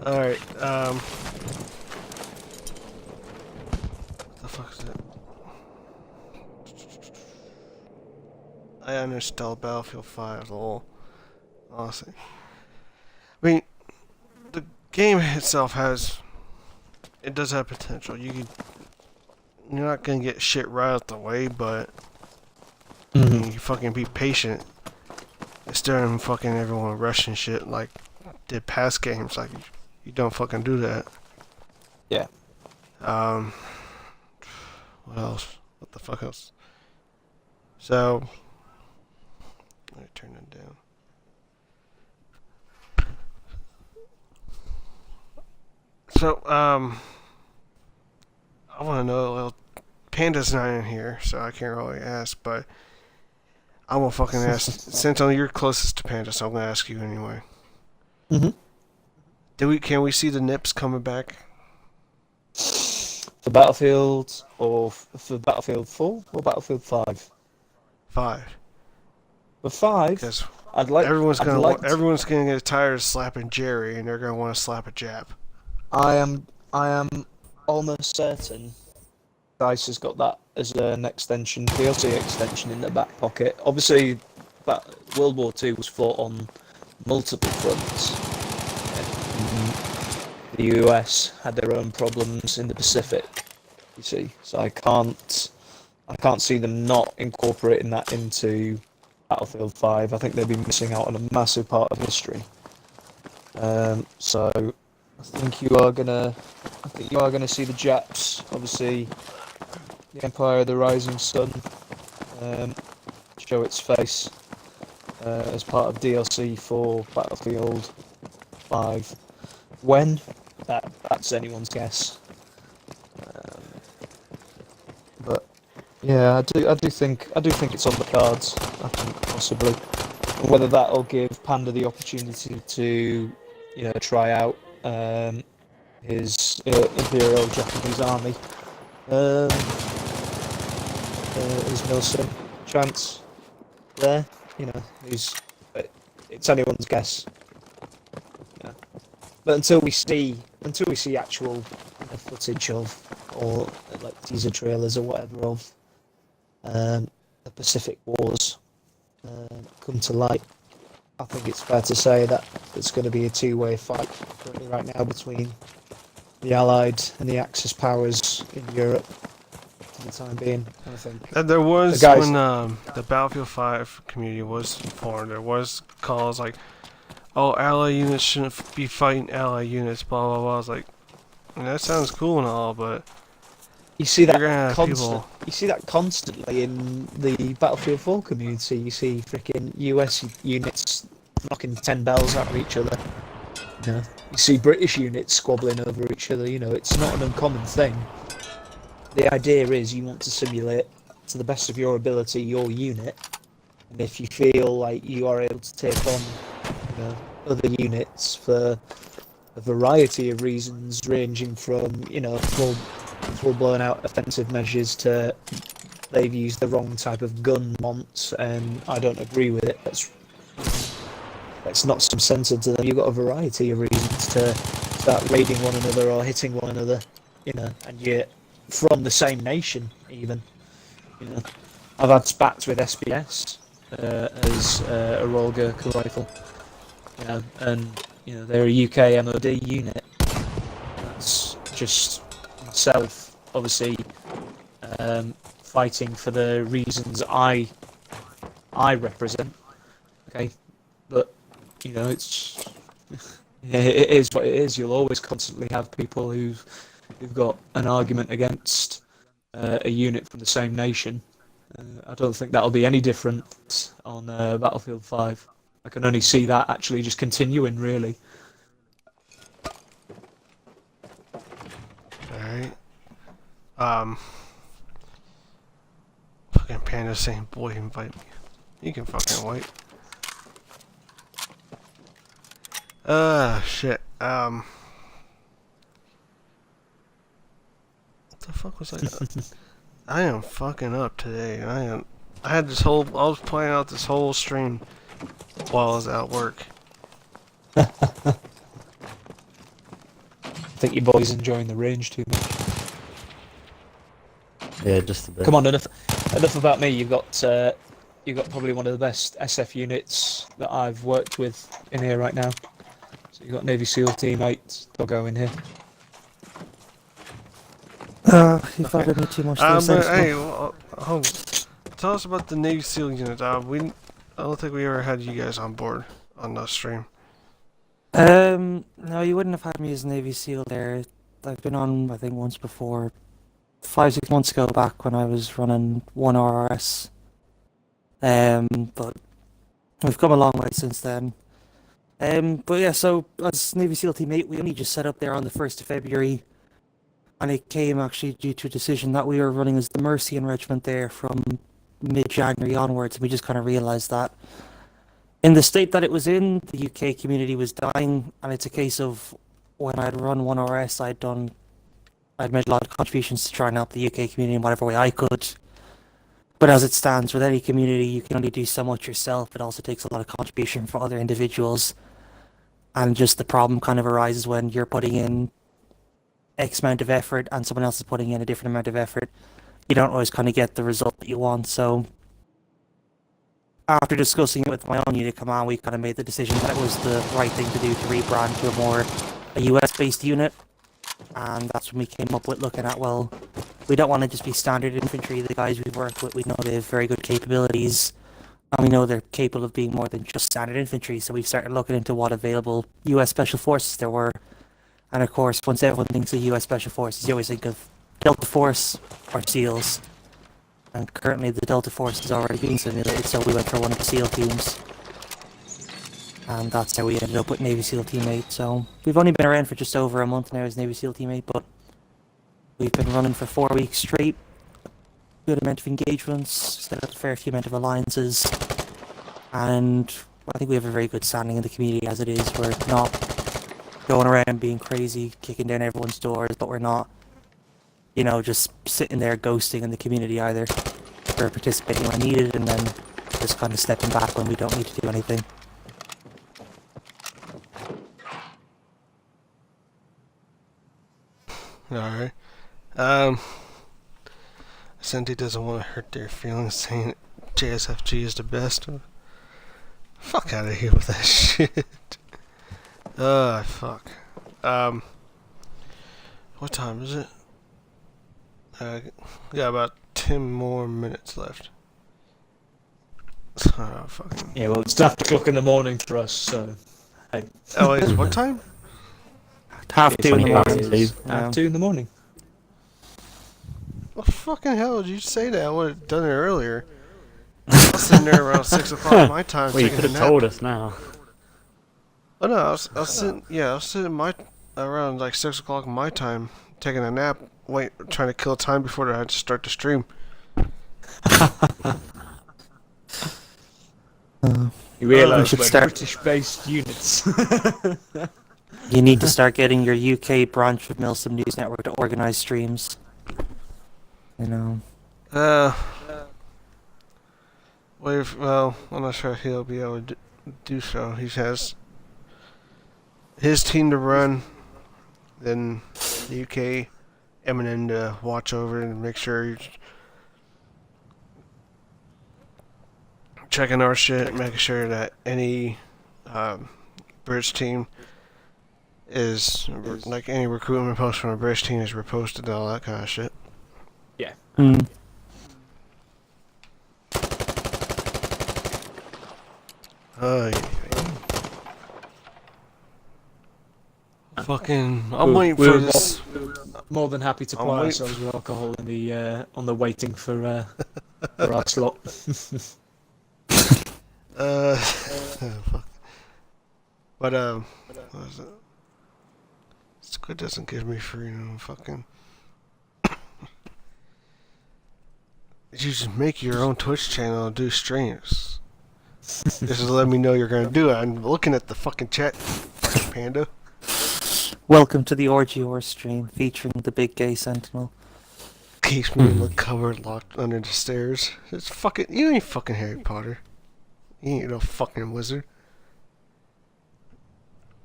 S2: Alright, what the fuck is it? I uninstalled Battlefield 5, lol. Honestly. I mean, the game itself does have potential. You're not gonna get shit right out the way, but you fucking be patient instead of fucking everyone rushing shit like did past games. Like, you don't fucking do that.
S4: Yeah.
S2: What else? What the fuck else? So, let me turn it down. So, I want to know, well, Panda's not in here, so I can't really ask, but I'm gonna fucking ask, since you're closest to Panda, so I'm gonna ask you anyway. Can we see the Nips coming back?
S4: For Battlefield, or for Battlefield 4 or Battlefield 5?
S2: 5.
S4: For 5,
S2: Because
S4: everyone's
S2: gonna get tired of slapping Jerry, and they're gonna want to slap a Jap.
S4: I am almost certain DICE has got that as an extension, DLC extension in their back pocket. Obviously, World War II was fought on multiple fronts. The US had their own problems in the Pacific. You see, so I can't see them not incorporating that into Battlefield 5. I think they'd be missing out on a massive part of history. So I think you are gonna see the Japs, obviously, the Empire, the Rising Sun, show its face as part of DLC for Battlefield 5. When? That's anyone's guess. But yeah, I do think it's on the cards. I think possibly. And whether that'll give Panda the opportunity to, try out his Imperial Japanese army, his Milsim chance there. It's anyone's guess. Yeah. But until we see actual footage of, or like teaser trailers or whatever of the Pacific Wars come to light, I think it's fair to say that it's going to be a two-way fight currently right now between the Allied and the Axis powers in Europe for the time being. I think
S2: There was,
S4: the guys,
S2: when the Battlefield 5 community was formed, there was calls like, oh, ally units shouldn't be fighting ally units, blah blah blah. I was like, that sounds cool and all, but
S4: you see
S2: you're gonna
S4: that
S2: have people.
S4: you see that constantly in the Battlefield 4 community. You see freaking US units knocking 10 bells out of each other. You see British units squabbling over each other. It's not an uncommon thing. The idea is you want to simulate, to the best of your ability, your unit, and if you feel like you are able to take on other units for a variety of reasons, ranging from full blown out offensive measures to they've used the wrong type of gun once and I don't agree with it. Let's knock some sense into them. You've got a variety of reasons to start raiding one another or hitting one another, and you're from the same nation even. I've had spats with SBS as a Royal Gurkha rifle, and they're a UK MOD unit. That's just myself, obviously, fighting for the reasons I represent. Okay, but it's it is what it is. You'll always constantly have people who've got an argument against a unit from the same nation. I don't think that'll be any different on Battlefield 5. I can only see that actually just continuing, really.
S2: Alright. Fucking Panda saying, boy, invite me. You can fucking wait. Shit. What the fuck was I am fucking up today. I was playing out this whole stream while I was at work.
S4: I think your boy's enjoying the range too much.
S5: Yeah, just a bit.
S4: Come on, enough about me. You've got probably one of the best SF units that I've worked with in here right now. So you've got Navy SEAL teammates. Doggo in here.
S6: You've bothered me too much.
S2: But hey, tell us about the Navy SEAL unit. I don't think we ever had you guys on board on the stream.
S6: No, you wouldn't have had me as Navy SEAL there. I've been on, I think, once before, 5-6 months ago, back when I was running 1RS. But we've come a long way since then. But yeah, so as Navy SEAL teammate, we only just set up there on the 1st of February. And it came actually due to a decision that we were running as the Mercian Regiment there from mid-January onwards. And we just kind of realised that in the state that it was in, the UK community was dying. And it's a case of when I'd run 1RS, I'd made a lot of contributions to try and help the UK community in whatever way I could. But as it stands, with any community, you can only do so much yourself. It also takes a lot of contribution from other individuals. And just the problem kind of arises when you're putting in X amount of effort and someone else is putting in a different amount of effort. You don't always kind of get the result that you want. So after discussing it with my own unit command, we kind of made the decision that it was the right thing to do to rebrand to a US-based unit. And that's when we came up with looking at, well, we don't want to just be standard infantry. The guys we've worked with, we know they have very good capabilities. And we know they're capable of being more than just standard infantry. So we started looking into what available US Special Forces there were. And of course, once everyone thinks of US Special Forces, you always think of Delta Force or SEALs. And currently the Delta Force is already being simulated, so we went for one of the SEAL teams. And that's how we ended up with Navy SEAL Teammate. So we've only been around for just over a month now as Navy SEAL Teammate, but we've been running for 4 weeks straight. Good amount of engagements, set up a fair few amount of alliances, and I think we have a very good standing in the community as it is. We're not going around being crazy, kicking down everyone's doors, but we're not, just sitting there ghosting in the community either. We're participating when needed and then just kind of stepping back when we don't need to do anything.
S2: Alright. Senti doesn't want to hurt their feelings saying JSFG is the best. Fuck out of here with that shit. Fuck. What time is it? Yeah, about 10 more minutes left. Oh, fucking.
S4: Yeah, well, it's after o'clock in the morning for us, so. Hey.
S2: Oh, it's what time?
S6: Half 2 in the morning.
S4: Half 2 in the morning.
S2: What fucking hell did you say that? I would have done it earlier. I was sitting there around 6 o'clock my time.
S5: Well, you
S2: taking
S5: could
S2: a
S5: have
S2: nap.
S5: told us now.
S2: Oh no, I was sitting. Yeah, I was sitting around like 6 o'clock my time, taking a nap, trying to kill time before I had to start the stream.
S4: You realise
S6: should
S4: we're
S6: start-
S4: British-based units.
S6: You need to start getting your UK branch of Milsim News Network to organise streams.
S2: Well, I'm not sure if he'll be able to do so. He has his team to run, then the UK Eminem to watch over and make sure he's checking our shit, making sure that any British team is like any recruitment post from a British team is reposted and all that kind of shit.
S4: Yeah.
S6: Mm.
S2: Fucking, I'm waiting for this.
S4: More than happy to
S2: I'm
S4: ply
S2: wait-
S4: ourselves with alcohol in the on the waiting for our slot.
S2: Fuck. But what is it? Squid doesn't give me freedom. Fucking. You just make your own Twitch channel and do streams. This is letting me know you're gonna do it. I'm looking at the fucking chat, fucking panda.
S6: Welcome to the Orgy Or stream featuring the Big Gay Sentinel.
S2: Keeps me in the cupboard locked under the stairs. It's fucking. You ain't fucking Harry Potter. You ain't no fucking wizard.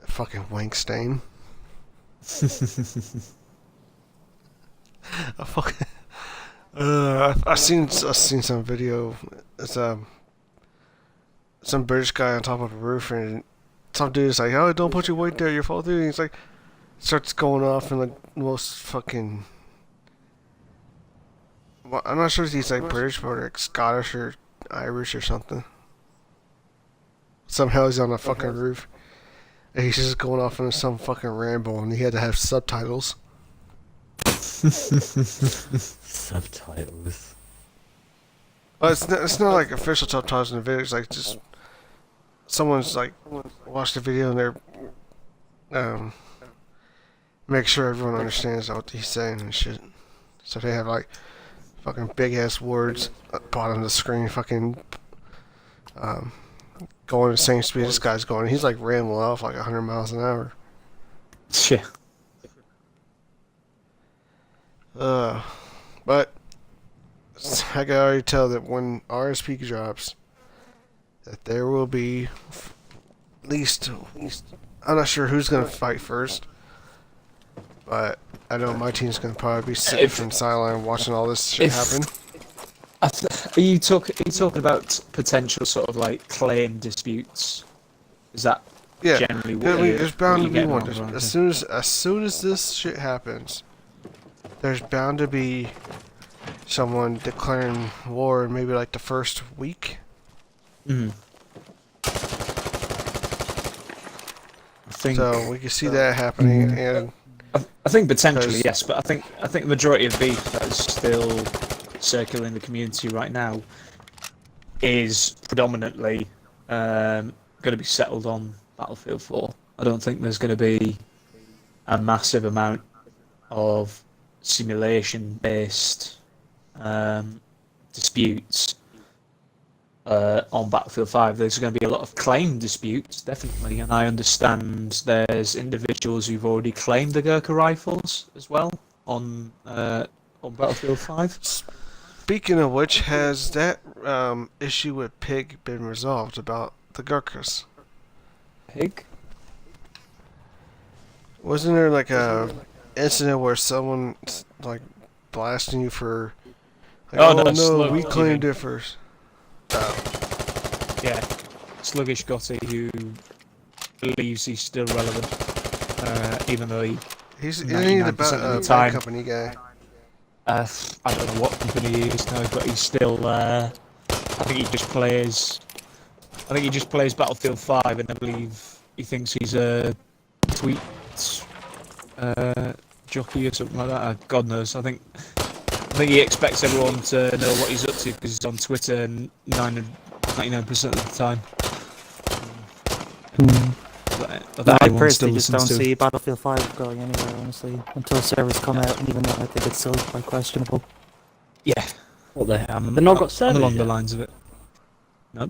S2: Fucking wank stain. I fucking. I've seen some video. It's some British guy on top of a roof, and some dude is like, "Oh, don't put your weight there, you'll fall through." And he's like, starts going off in like most fucking. Well, I'm not sure if he's like British or like Scottish or Irish or something. Somehow he's on a fucking roof, and he's just going off into some fucking ramble, and he had to have subtitles.
S5: Subtitles.
S2: Well, it's not like official subtitles in the video. It's like just someone's like watched the video and they're make sure everyone understands what he's saying and shit. So they have like fucking big ass words at the bottom of the screen, fucking going the same speed this guy's going. He's like rambling off like 100 miles an hour.
S4: Yeah.
S2: But I can already tell that when RSP drops, that there will be at least I'm not sure who's gonna fight first, but I know my team's gonna probably be sitting from the sideline watching all this shit happen.
S4: Are you talking about potential sort of like claim disputes? Is that
S2: Yeah,
S4: generally
S2: I
S4: what
S2: mean,
S4: you
S2: there's bound to be
S4: getting
S2: one.
S4: at, right?
S2: As soon as this shit happens, there's bound to be someone declaring war in maybe like the first week.
S4: Mm. I think.
S2: So we can see that happening, and
S4: I think potentially
S2: 'cause-
S4: yes, but I think the majority of beef that is still circulating the community right now is predominantly going to be settled on Battlefield 4. I don't think there's going to be a massive amount of simulation-based disputes on Battlefield 5. There's going to be a lot of claim disputes, definitely, and I understand there's individuals who've already claimed the Gurkha rifles as well on Battlefield 5.
S2: Speaking of which, has that issue with Pig been resolved about the Gurkhas?
S4: Pig?
S2: Wasn't there like a incident where someone like blasting you for like,
S4: Oh,
S2: oh
S4: no,
S2: no,
S4: Slug,
S2: we
S4: you
S2: claimed
S4: mean.
S2: it first.
S4: Yeah. Sluggish Gotti, who believes he's still relevant, even though
S2: Isn't he the
S4: 99% of the
S2: bad
S4: time.
S2: company guy?
S4: I don't know what company he is now, but he's still. I think he just plays. I think he just plays Battlefield 5, and I believe he thinks he's a tweet jockey or something like that. God knows. I think he expects everyone to know what he's up to because he's on Twitter 99% of the time.
S6: I
S4: Anyone
S6: personally just
S4: still
S6: don't
S4: listens to
S6: see Battlefield 5 going anywhere, honestly, until servers come out, and even then I think it's still quite questionable.
S4: Yeah.
S5: What they
S4: I'm
S5: they've not got
S4: I'm
S5: servers
S4: along the
S5: yet?
S4: lines of it. No.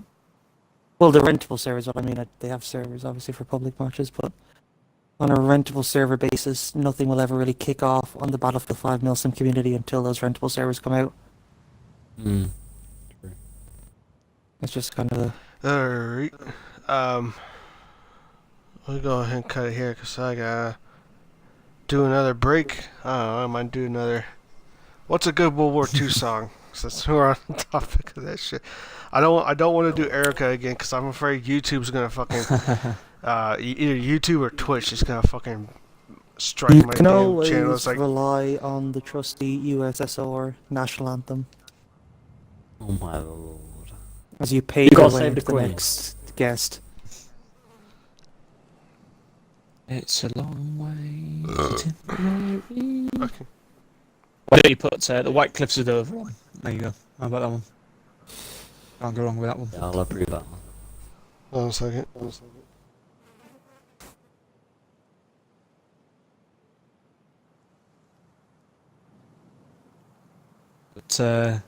S6: Well, the rentable servers, what I mean, they have servers, obviously, for public matches, but on a rentable server basis, nothing will ever really kick off on the Battlefield 5 Milsim community until those rentable servers come out.
S5: Hmm.
S6: It's just kind of
S2: Alright. We'll go ahead and cut it here because I gotta do another break. I don't know, I might do another. What's a good World War II song? Since we're on the topic of that shit. I don't want to do Erica again because I'm afraid YouTube's gonna fucking either YouTube or Twitch is gonna fucking strike
S6: You
S2: my
S6: can
S2: damn
S6: always
S2: channel. It's like
S6: rely on the trusty USSR national anthem
S5: Oh my lord.
S6: as you pay
S5: You
S6: your
S5: gotta
S6: way
S5: save
S6: into
S5: the
S6: the
S5: Queen.
S6: next guest.
S4: It's a long way to Tipperary.
S2: okay.
S4: Why don't you put the White Cliffs of Dover on? There you go. How about that one? Can't go wrong with that one.
S5: Yeah, I'll approve that one.
S2: Hold on a second.
S4: But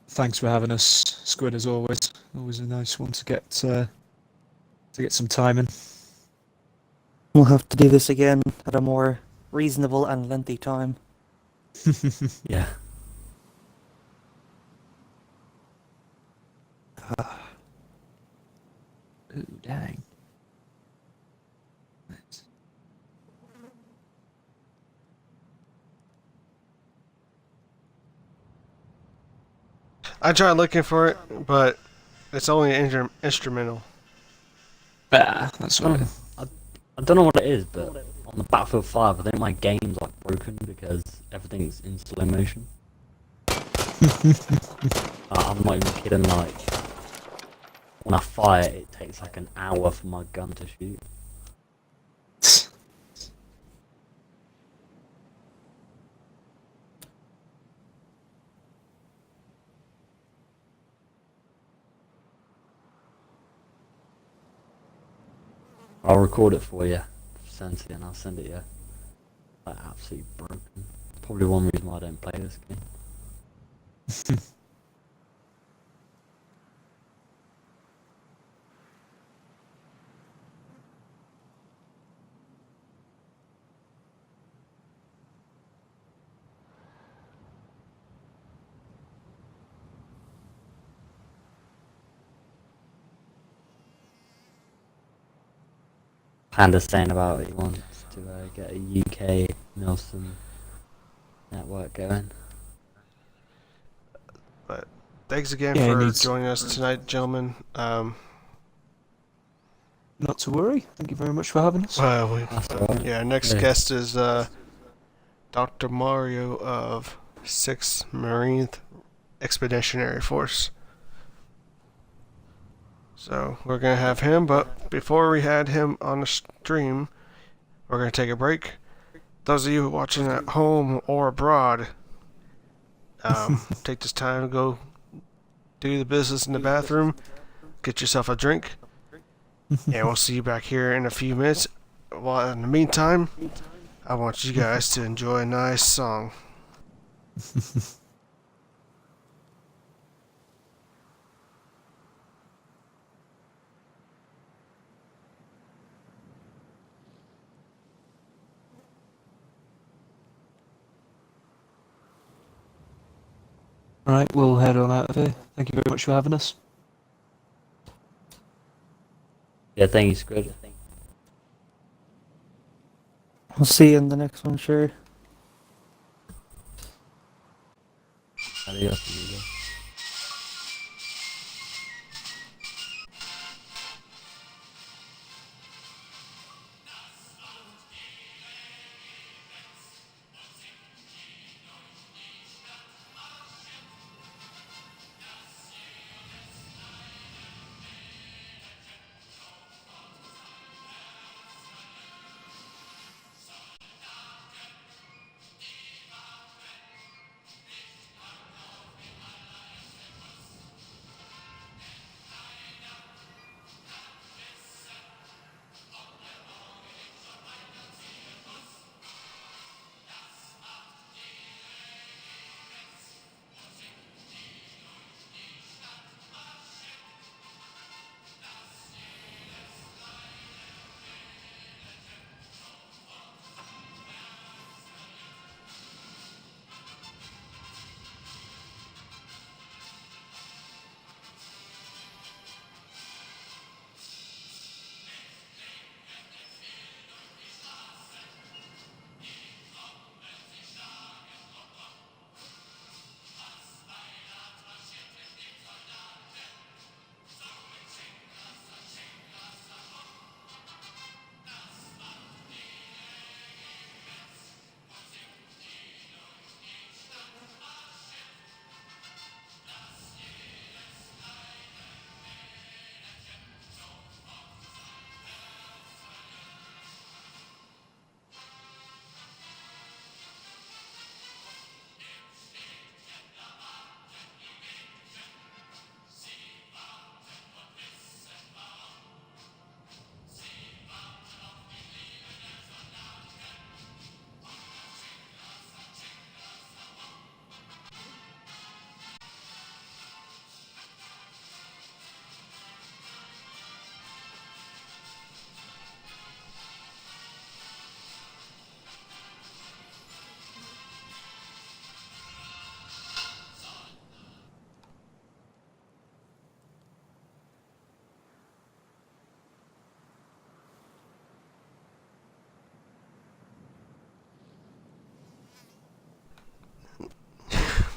S4: thanks for having us, Squid, as always. Always a nice one to get some time in.
S6: We'll have to do this again at a more reasonable and lengthy time.
S5: Yeah.
S4: Ooh, dang.
S2: I tried looking for it, but it's only an instrumental.
S4: That's
S5: I
S4: right.
S5: don't, I don't know what it is, but on the Battlefield 5, I think my game's like broken because everything's in slow motion. I'm not even kidding, like, when I fire, it takes like an hour for my gun to shoot. I'll record it for you, send it, and I'll send it you. Like, absolutely broken. Probably one reason why I don't play this game. Panda's saying about he wants to get a UK Milsim network going.
S2: But thanks again
S4: Yeah, it
S2: for
S4: needs-
S2: joining us tonight, gentlemen.
S4: Not to worry. Thank you very much for having us.
S5: That's alright.
S2: Yeah, our next
S5: Yeah.
S2: guest is Dr. Mario of 6th Marine Expeditionary Force. So we're going to have him, but before we had him on the stream, we're going to take a break. Those of you watching at home or abroad, take this time to go do the business in the bathroom, get yourself a drink, and we'll see you back here in a few minutes. Well, in the meantime, I want you guys to enjoy a nice song.
S4: Alright, we'll head on out of here. Thank you very much for having us.
S5: Yeah, thank you, Squid.
S6: I'll see you in the next one, sure.
S5: Adios, amigo.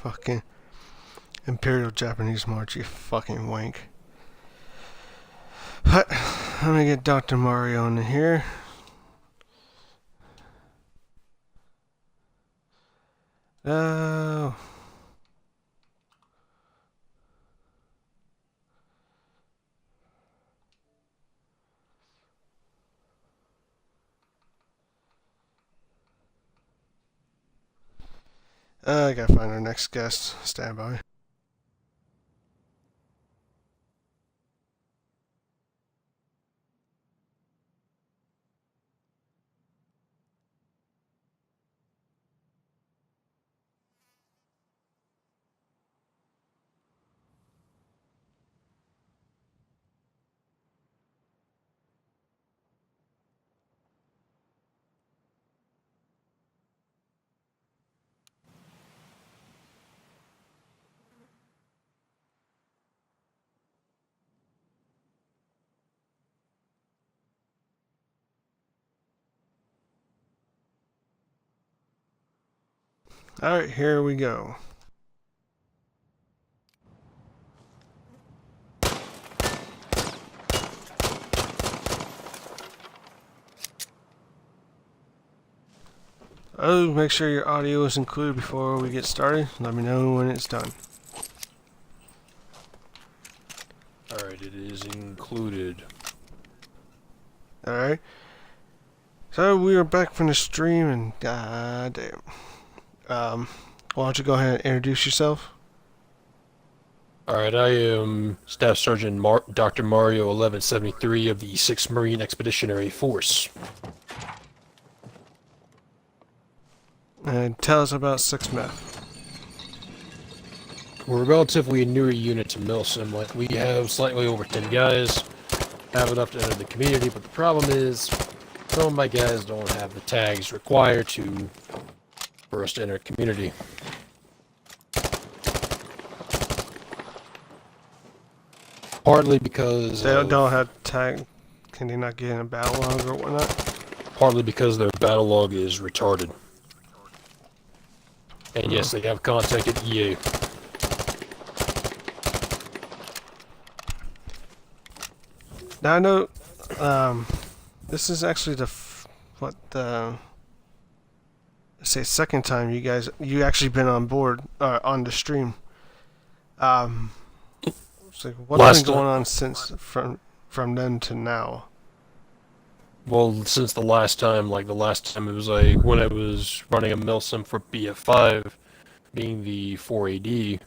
S2: Fucking Imperial Japanese March, you fucking wank. But I'm gonna get Dr. Mario in here. Oh. I gotta find our next guest. Stand by. Alright, here we go. Oh, make sure your audio is included before we get started. Let me know when it's done.
S8: Alright, it is included.
S2: Alright. So we are back from the stream and goddamn. Why don't you go ahead and introduce yourself?
S8: Alright, I am Staff Sergeant Dr. Mario 1173 of the 6th Marine Expeditionary Force.
S2: And tell us about 6 Meth.
S8: We're a relatively newer unit to Milsim. Like, we have slightly over 10 guys, have enough to enter the community, but the problem is some of my guys don't have the tags required for us to enter community. Partly because
S2: They don't have tag. Can they not get in a battle log or whatnot?
S8: partly because their battle log is retarded. And yes, they have contacted EA.
S2: Now I know, this is actually second time you actually been on board, on the stream. So what's been going on since from then to now?
S8: Well, since the last time, like the last time it was like when I was running a Milsim for BF5, being the 4AD.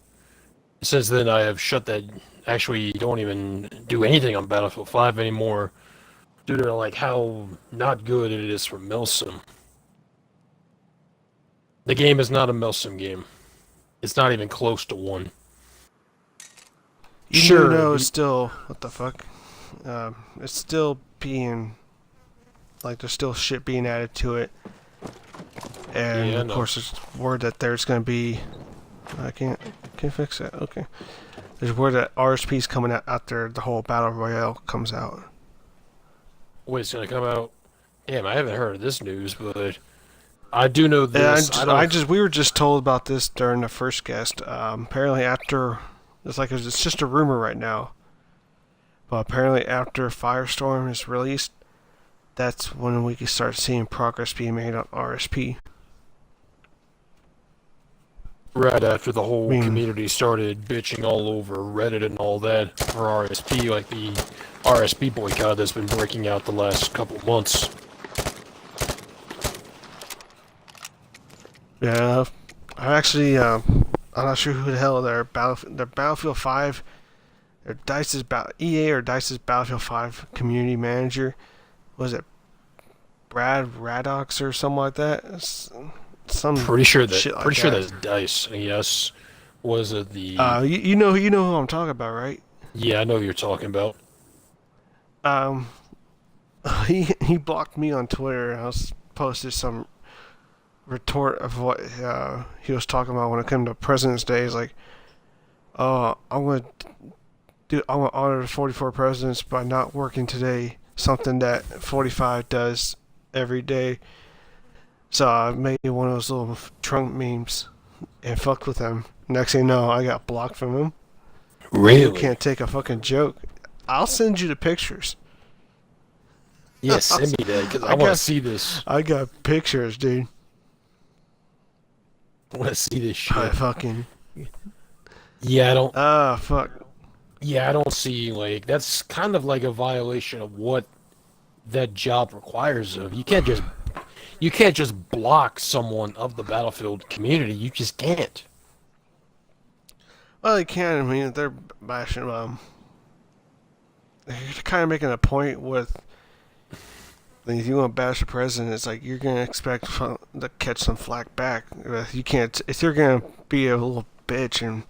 S8: Since then I have shut that, actually don't even do anything on Battlefield 5 anymore, due to like how not good it is for Milsim. The game is not a Milsim game. It's not even close to one.
S2: You
S8: Sure,
S2: know it's still, what the fuck? It's still being, like there's still shit being added to it. And
S8: Yeah, I
S2: of
S8: know.
S2: course there's word that there's gonna be, I can't fix that, okay. There's word that RSP's coming out after the whole Battle Royale comes out.
S8: Wait, it's gonna come out? Damn, I haven't heard of this news, but I do know
S2: Yeah,
S8: this.
S2: we were just told about this during the first guest. Apparently after, it's just a rumor right now. But apparently after Firestorm is released, that's when we can start seeing progress being made on RSP.
S8: Right after the whole community started bitching all over Reddit and all that for RSP, like the RSP boycott that's been breaking out the last couple of months.
S2: Yeah, I actually, I'm not sure who the hell their Battlefield 5, EA or DICE's Battlefield 5 community manager, was it Brad Raddox or something like that? Some
S8: Pretty sure
S2: shit like
S8: that's DICE. Yes, was it the?
S2: You know who I'm talking about, right?
S8: Yeah, I know who you're talking about.
S2: He blocked me on Twitter, and I was posted some retort of what he was talking about when it came to President's Day. He's like, I'm gonna honor the 44 presidents by not working today, something that 45 does every day. So I made one of those little Trump memes and fucked with him. Next thing you know, I got blocked from him.
S8: Really?
S2: You can't take a fucking joke. I'll send you the pictures.
S8: Yeah, send me that, because I want to see this.
S2: I got pictures, dude.
S8: I want to see this shit.
S2: I fucking...
S8: Yeah, I don't...
S2: fuck.
S8: Yeah, I don't see, like, that's kind of like a violation of what that job requires of. You can't just block someone of the Battlefield community. You just can't.
S2: Well, they can. I mean, they're bashing they're kind of making a point with, if you want to bash the president, it's like you're gonna expect to catch some flack back. You can't. If you're gonna be a little bitch and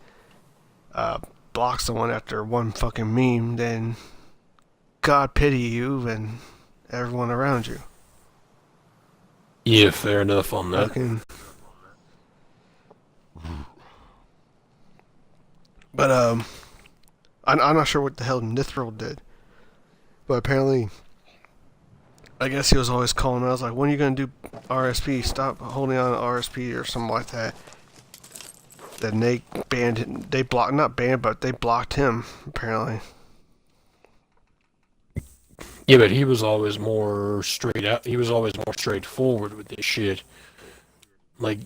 S2: block someone after one fucking meme, then God pity you and everyone around you.
S8: Yeah, fair enough on that.
S2: Fucking. But I'm not sure what the hell Nithril did, but apparently, I guess he was always calling me. I was like, "When are you gonna do RSP? Stop holding on to RSP or something like that." Then they banned, not banned, but they blocked him apparently.
S8: Yeah, but he was always more straight out. He was always more straightforward with this shit. like,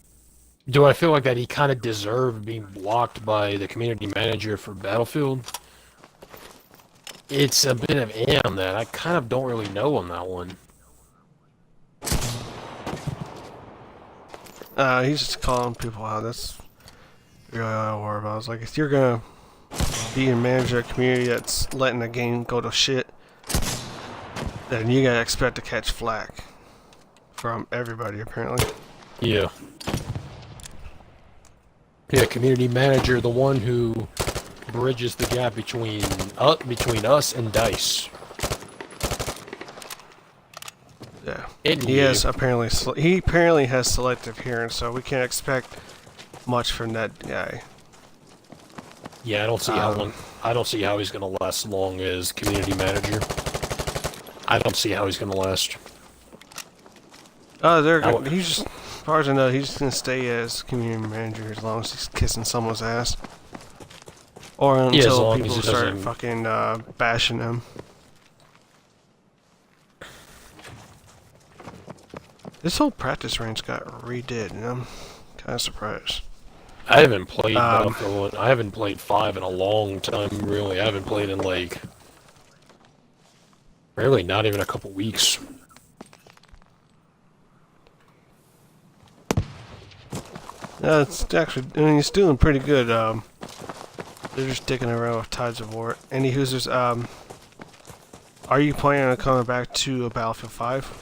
S8: do I feel like that he kind of deserved being blocked by the community manager for Battlefield? It's a bit of on that. I kind of don't really know on that one.
S2: He's just calling people out. That's really all I worry about. It's like, if you're gonna be a manager of a community that's letting the game go to shit, then you gotta expect to catch flack from everybody, apparently.
S8: Yeah. Yeah, community manager, the one who bridges the gap between us and DICE.
S2: Yeah.
S8: And
S2: He
S8: you.
S2: has apparently he apparently has selective hearing, so we can't expect much from that guy.
S8: Yeah, I don't see how he's gonna last long as community manager. I don't see how he's gonna last.
S2: Oh, he's just, as far as I know, he's just gonna stay as community manager as long as he's kissing someone's ass, or
S8: as
S2: until
S8: long
S2: people
S8: as he
S2: start
S8: doesn't-
S2: fucking bashing him. This whole practice range got redid, and I'm kind of surprised.
S8: I haven't played Battlefield. I haven't played 5 in a long time, really. I haven't played in, like, really not even a couple weeks.
S2: It's actually, I mean, he's doing pretty good. They're just dicking around with Tides of War. Any Hoosers, are you planning on coming back to Battlefield 5?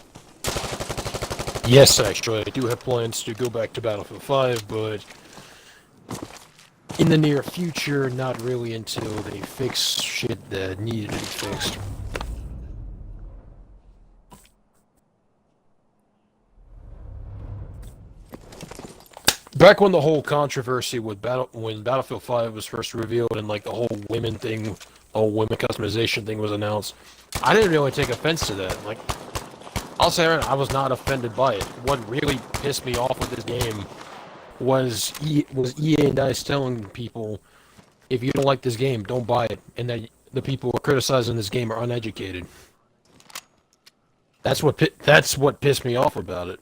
S8: Yes, actually, I do have plans to go back to Battlefield 5, but in the near future, not really until they fix shit that needed to be fixed. Back when the whole controversy with when Battlefield 5 was first revealed and like the whole women thing, whole women customization thing was announced, I didn't really take offense to that. Like, I'll say I was not offended by it. What really pissed me off with this game was EA and DICE telling people, if you don't like this game, don't buy it, and that the people who are criticizing this game are uneducated. That's what pissed me off about it.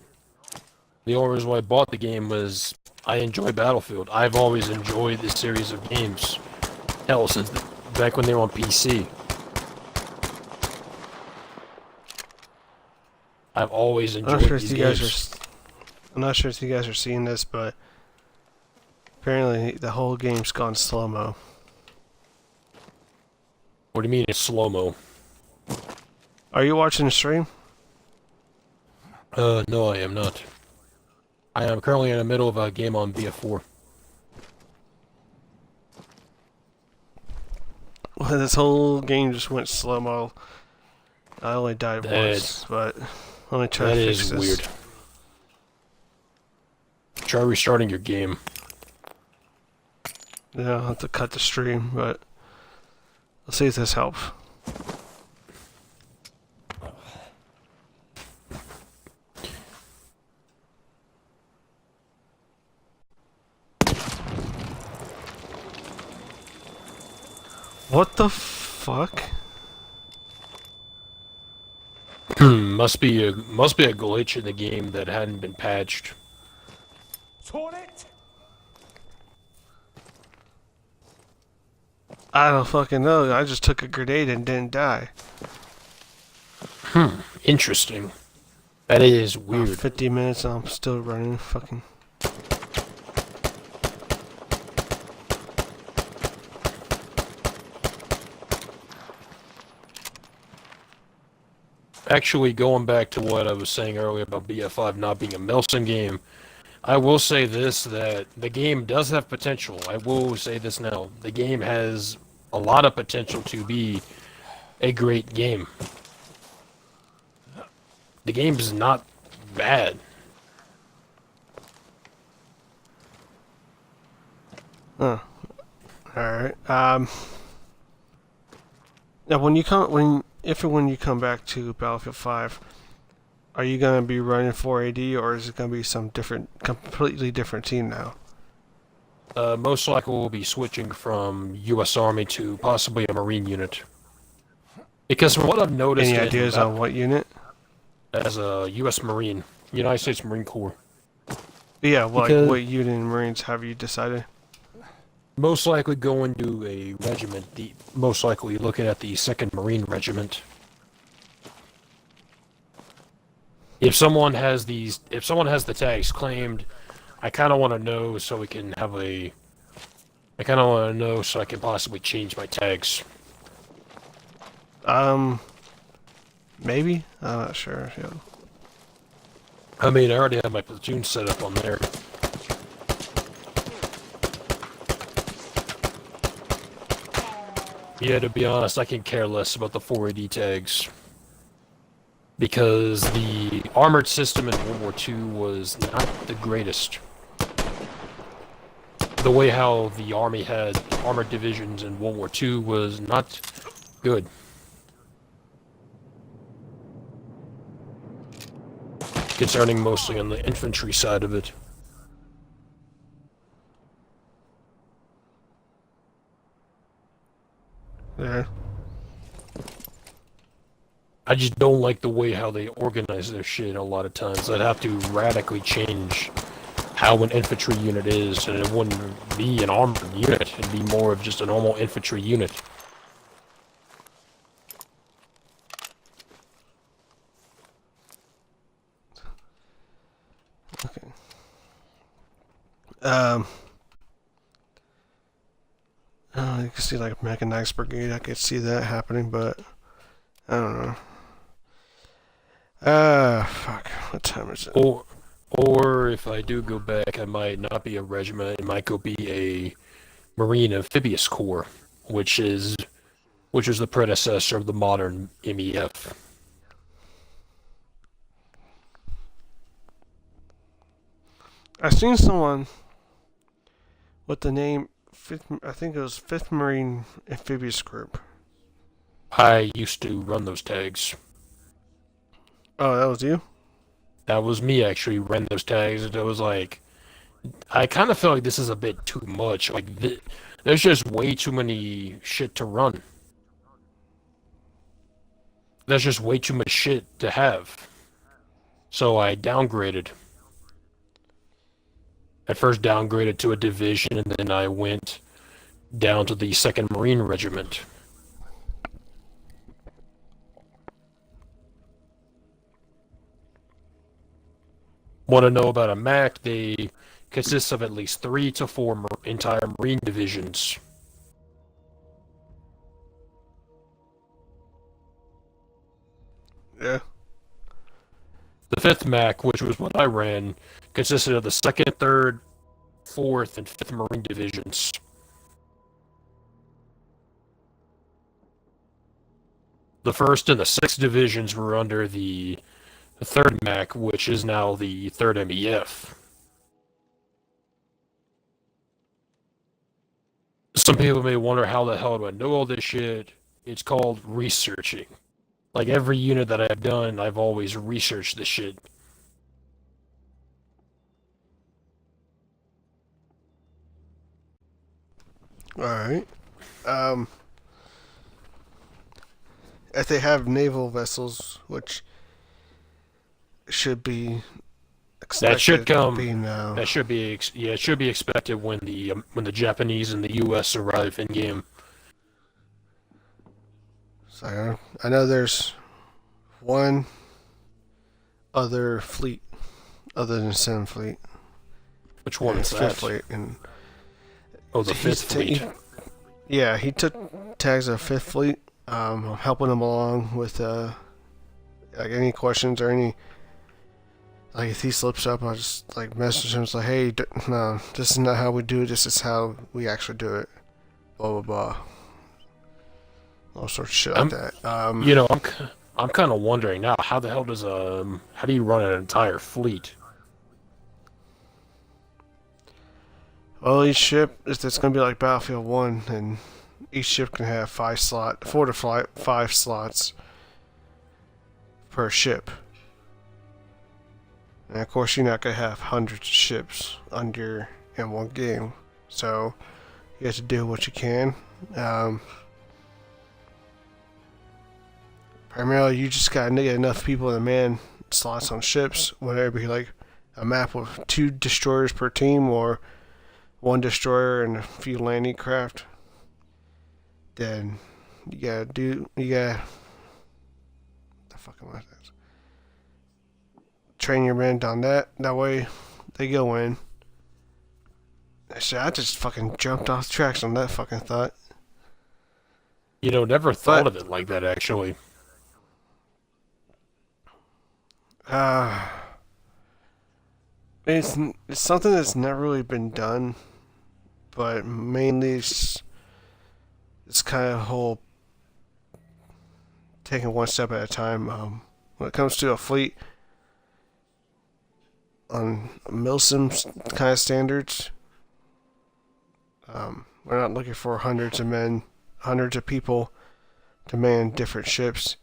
S8: The only reason why I bought the game was I enjoy Battlefield. I've always enjoyed this series of games. Hell, since back when they were on PC. I've always enjoyed these games.
S2: I'm not sure if you guys are seeing this, but apparently the whole game's gone slow-mo.
S8: What do you mean it's slow-mo?
S2: Are you watching the stream?
S8: No, I am not. I am currently in the middle of a game on BF4.
S2: Well, this whole game just went slow-mo. I only died once, but let me try to fix this.
S8: That is weird. Try restarting your game.
S2: Yeah, I'll have to cut the stream, but let's see if this helps. What the fuck?
S8: must be a glitch in the game that hadn't been patched.
S2: I don't fucking know. I just took a grenade and didn't die.
S8: Interesting. That is
S2: Oh,
S8: weird.
S2: 50 minutes and I'm still running. Fucking.
S8: Actually, going back to what I was saying earlier about BF5 not being a Milsim game, I will say this, that the game does have potential. I will say this now. The game has a lot of potential to be a great game. The game is not bad.
S2: Huh. Alright. Now when you come when you come back to Battlefield 5, are you gonna be running 4AD or is it gonna be some completely different team now?
S8: Most likely we'll be switching from U.S. Army to possibly a Marine unit. Because from what I've noticed...
S2: Any ideas on what unit?
S8: As a U.S. Marine. United States Marine Corps.
S2: Yeah, well, like
S8: Because-
S2: what unit in Marines have you decided?
S8: Most likely go into a regiment. Most likely looking at the 2nd Marine Regiment. If someone has the tags claimed, I kind of want to know so we can have a. I kind of want to know so I can possibly change my tags.
S2: Maybe? I'm not sure. Yeah.
S8: I mean, I already have my platoon set up on there. Yeah, to be honest, I can care less about the 4AD tags. Because the armored system in World War II was not the greatest. The way how the Army had armored divisions in World War II was not good. Concerning mostly on the infantry side of it.
S2: Yeah.
S8: I just don't like the way how they organize their shit a lot of times. I'd have to radically change how an infantry unit is, and it wouldn't be an armored unit. It'd be more of just a normal infantry unit.
S2: Okay. Oh, you can see like Mechanized Brigade. I could see that happening, but I don't know. Fuck. What time is it?
S8: Or if I do go back, I might not be a regiment. It might go be a Marine Amphibious Corps, which is the predecessor of the modern MEF.
S2: I seen someone with the name I think it was 5th Marine Amphibious Group.
S8: I used to run those tags.
S2: Oh, that was you?
S8: That was me actually ran those tags. It was like, I kind of feel like this is a bit too much. Like, there's just way too many shit to run. There's just way too much shit to have. So I downgraded. At first downgraded to a division, and then I went down to the 2nd Marine Regiment. Want to know about a MAC? They consist of at least 3 to 4 entire Marine divisions.
S2: Yeah.
S8: The 5th MAC, which was what I ran, consisted of the 2nd, 3rd, 4th, and 5th Marine divisions. The 1st and the 6th divisions were under the 3rd MAC, which is now the 3rd MEF. Some people may wonder how the hell do I know all this shit. It's called researching. Like every unit that I've done, I've always researched this shit.
S2: Alright. If they have naval vessels, which should be expected
S8: That should come.
S2: to be now.
S8: That should be it should be expected when the Japanese and the U.S. arrive in game.
S2: So I know there's one other fleet other than Sim Fleet.
S8: Which one is
S2: Fifth
S8: that?
S2: Fleet, and
S8: Oh, the
S2: he's
S8: 5th
S2: ta-
S8: Fleet.
S2: yeah, he took tags of 5th Fleet. I'm helping him along with like any questions or any, like if he slips up, I'll just like message him. It's like, hey, no, this is not how we do it. This is how we actually do it. Blah blah blah. All sorts of shit like that.
S8: You know, I'm kind of wondering now, how the hell does how do you run an entire fleet?
S2: Well, each ship it's gonna be like Battlefield 1, and each ship can have 4 to 5 slots per ship. And of course, you're not gonna have hundreds of ships under in one game, so you have to do what you can. Primarily, you just gotta get enough people to man slots on ships. Whenever you like a map with 2 destroyers per team or 1 destroyer and a few landing craft, then you gotta the fuck am I? Train your men on that. That way, they go in. Shit, I just fucking jumped off the tracks on that fucking thought.
S8: You know, never thought of it like that, actually.
S2: It's something that's never really been done, but mainly it's kind of whole taking one step at a time. When it comes to a fleet on Milsim kind of standards, we're not looking for hundreds of men, hundreds of people to man different ships.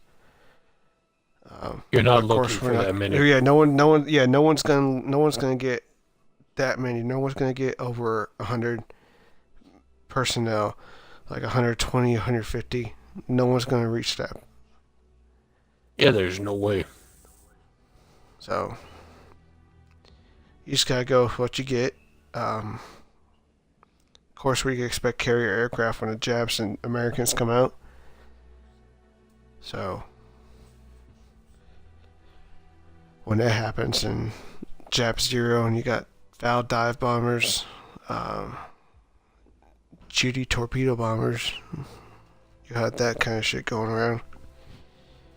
S8: You're not looking for that many.
S2: Yeah, no one's gonna get that many. No one's gonna get over 100 personnel, like 120, 150. No one's gonna reach that.
S8: Yeah, there's no way.
S2: So you just gotta go with what you get. Of course, we can expect carrier aircraft when the Japs and Americans come out. So when that happens, and Jap Zero, and you got Val dive bombers, Judy torpedo bombers, you had that kind of shit going around.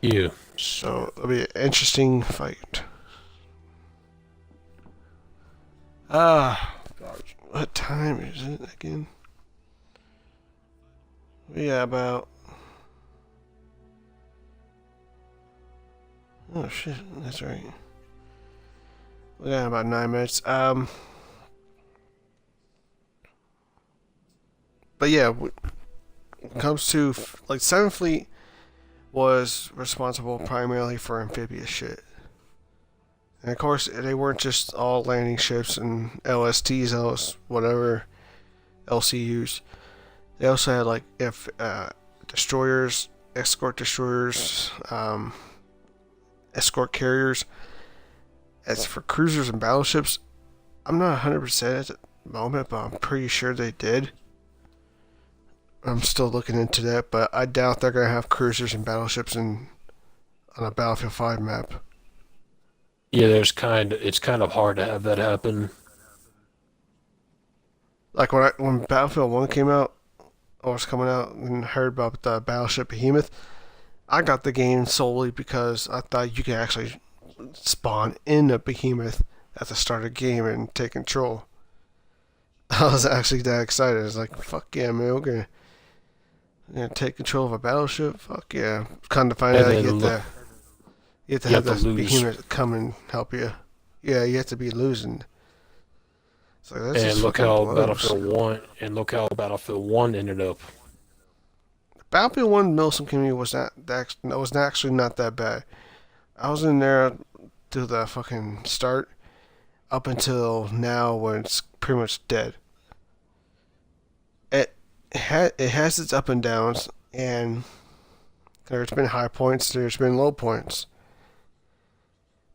S8: Yeah.
S2: So it'll be an interesting fight. What time is it again? Yeah, about. Oh shit, that's right. We got about 9 minutes. But yeah, when it comes to like 7th Fleet was responsible primarily for amphibious shit. And of course, they weren't just all landing ships and LSTs, whatever, LCUs. They also had like destroyers, escort destroyers, escort carriers. As for cruisers and battleships, I'm not 100% at the moment, but I'm pretty sure they did. I'm still looking into that, but I doubt they're going to have cruisers and battleships on a Battlefield 5 map.
S8: Yeah, it's kind of hard to have that happen.
S2: Like when Battlefield 1 came out, or was coming out, and heard about the Battleship Behemoth, I got the game solely because I thought you could actually spawn in a Behemoth at the start of the game and take control. I was actually that excited. I was like, fuck yeah, man, we're gonna take control of a battleship. Fuck yeah. Kind of find out you have to have the Behemoth come and help you. Yeah, you have to be losing. So that's
S8: and look how Battlefield 1 ended up.
S2: Battlefield 1 Milsim community was actually not that bad. I was in there to the fucking start up until now when it's pretty much dead. It has its up and downs, and there's been high points, there's been low points.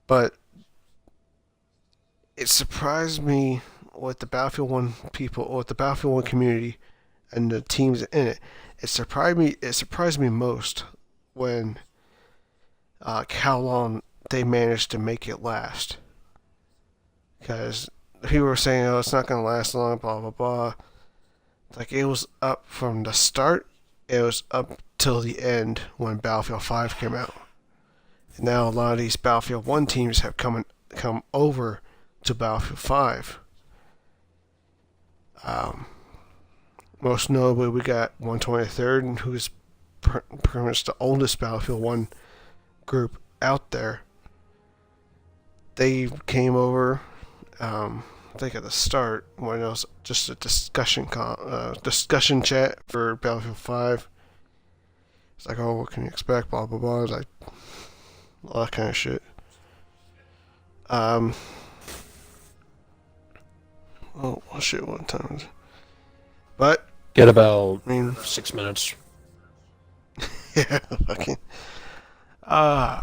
S2: But it surprised me with the Battlefield 1 people, with the Battlefield 1 community and the teams in it. It surprised me most when how long they managed to make it last. Because people were saying, oh, it's not going to last long, blah, blah, blah. Like, it was up from the start, it was up till the end when Battlefield 5 came out. And now a lot of these Battlefield 1 teams have come over to Battlefield 5. Most notably, we got 123rd, who's pretty much the oldest Battlefield 1 group out there. They came over, I think at the start, when it was just a discussion chat for Battlefield 5. It's like, oh, what can you expect, blah, blah, blah. It's like, all that kind of shit. Oh, shit, what time is it? But
S8: Get about 6 minutes.
S2: yeah, fucking. Yeah,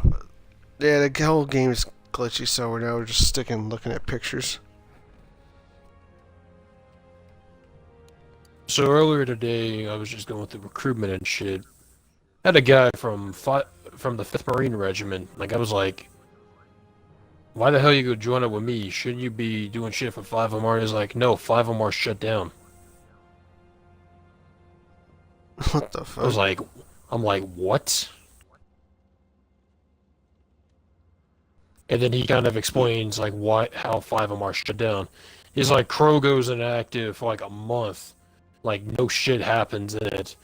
S2: the whole game is glitchy, so we're now just sticking looking at pictures.
S8: So earlier today, I was just going through recruitment and shit. Had a guy from the 5th Marine Regiment. Like, I was like, why the hell you go join up with me? Shouldn't you be doing shit for 5MR? He's like, no, 5MR shut down.
S2: What the
S8: I
S2: fuck?
S8: was like, I'm like, what? And then he kind of explains like how 5MR shut down. He's like, Crow goes inactive for like a month, like no shit happens in it.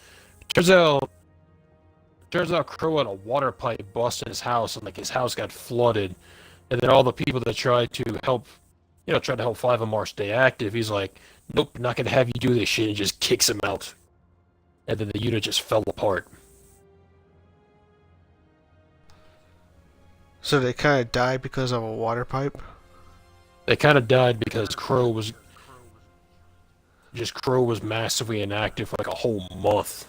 S8: Turns out Crow had a water pipe bust in his house, and like his house got flooded. And then all the people that tried to help 5MR stay active, he's like, nope, not gonna have you do this shit, and just kicks him out. And then the unit just fell apart.
S2: So they kind of died because of a water pipe?
S8: They kind of died because Crow was massively inactive for like a whole month.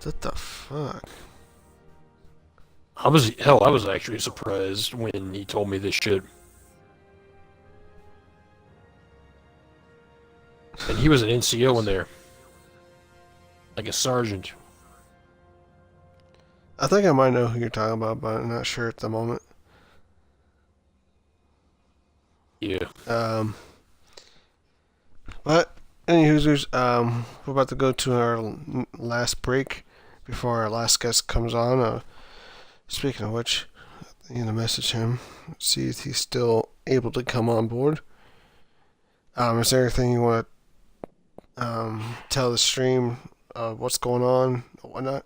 S2: What the fuck?
S8: I was actually surprised when he told me this shit. And he was an NCO in there. Like a sergeant.
S2: I think I might know who you're talking about, but I'm not sure at the moment.
S8: Yeah.
S2: But any Hoosers, we're about to go to our last break before our last guest comes on. Speaking of which, I'm gonna message him, see if he's still able to come on board. Is there anything you want to tell the stream? What's going on, or whatnot?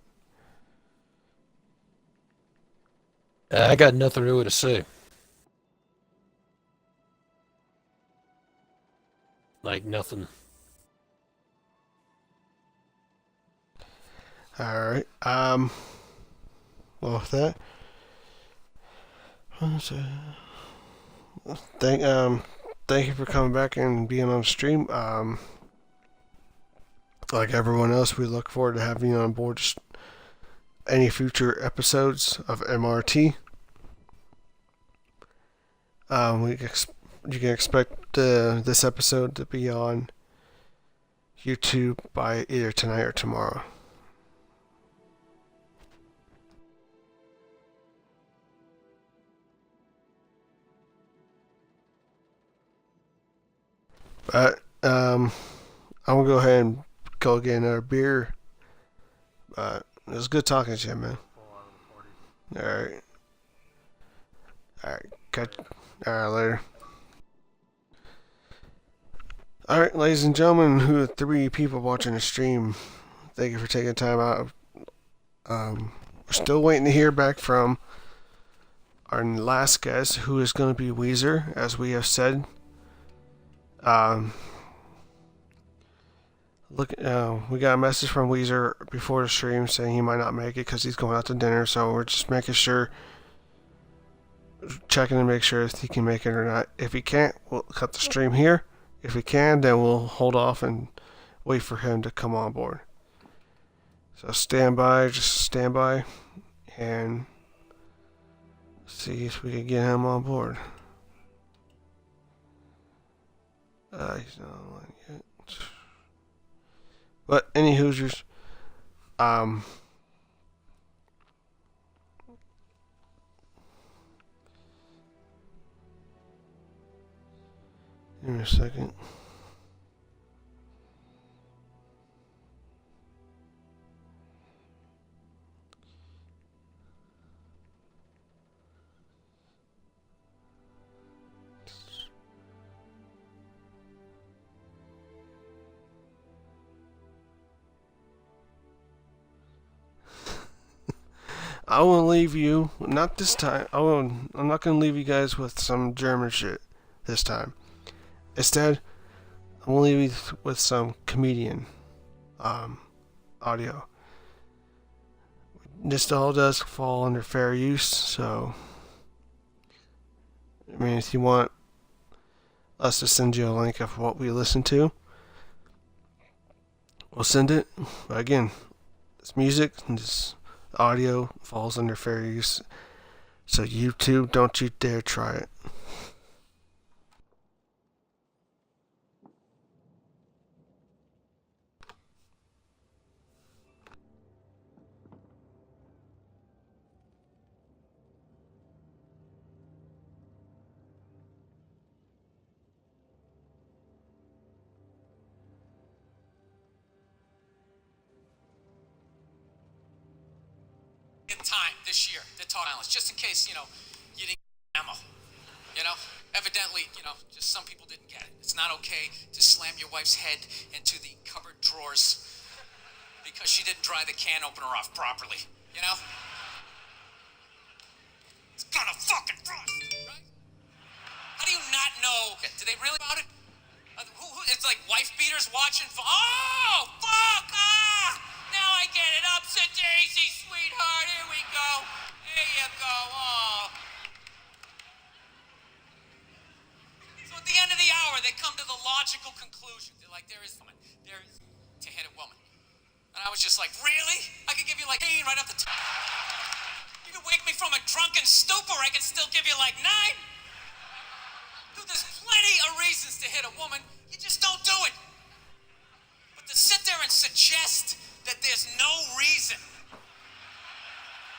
S8: I got nothing really to say. Like, nothing.
S2: Alright, well, with that, thank you for coming back and being on stream. Like everyone else, we look forward to having you on board any future episodes of MRT. You can expect this episode to be on YouTube by either tonight or tomorrow. But I'm gonna go ahead and go get another beer. But it was good talking to you, man. Alright. Alright, later. Alright, ladies and gentlemen, who are 3 people watching the stream, thank you for taking time out. We're still waiting to hear back from our last guest, who is going to be Weezer, as we have said. We got a message from Weezer before the stream saying he might not make it because he's going out to dinner, so we're just making sure, checking to make sure if he can make it or not. If he can't, we'll cut the stream here. If he can, then we'll hold off and wait for him to come on board. So just stand by, and see if we can get him on board. He's not online yet. But any Hoosiers, give me a second. I won't leave you, not this time. I'm not going to leave you guys with some German shit this time. Instead, I'm going to leave you with some comedian audio. This all does fall under fair use, so I mean, if you want us to send you a link of what we listen to, we'll send it. But again, This music and this audio falls under fair use. So YouTube, don't you dare try it.
S9: Time this year to talk violence, just in case, you didn't get ammo. Evidently, just some people didn't get it. It's not okay to slam your wife's head into the cupboard drawers because she didn't dry the can opener off properly, It's gonna fucking rust, right? How do you not know? Do they really about it? It's like wife beaters watching. Oh, fuck! Now I get it. Upset Daisy, sweetheart. Here we go. There you go. Oh. So at the end of the hour, they come to the logical conclusion. They're like, there is to hit a woman. And I was just like, really? I could give you like 8 right off the top. You could wake me from a drunken stupor. I could still give you like 9. Dude, there's plenty of reasons to hit a woman. You just don't do it. But to sit there and suggest that there's no reason.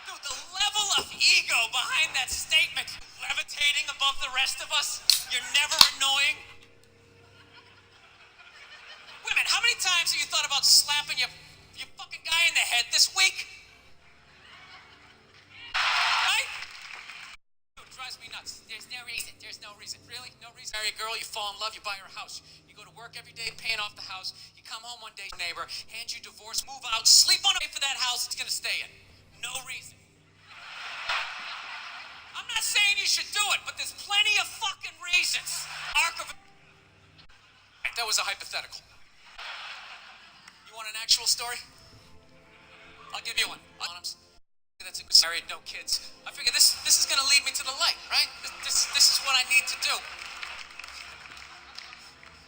S9: Dude, the level of ego behind that statement, levitating above the rest of us, you're never annoying. Women, how many times have you thought about slapping your fucking guy in the head this week? Right? Dude, it drives me nuts. There's no reason. There's no reason. Really? No reason? Marry a girl, you fall in love, you buy her a house. You go to work every day paying off the house. You come home one day, your neighbor, hand you divorce, move out, sleep on a for that house it's gonna stay in. No reason. I'm not saying you should do it, but there's plenty of fucking reasons. That was a hypothetical. You want an actual story? I'll give you one. That's a good married, no kids. I figure this is gonna lead me to the light, right? This is what I need to do.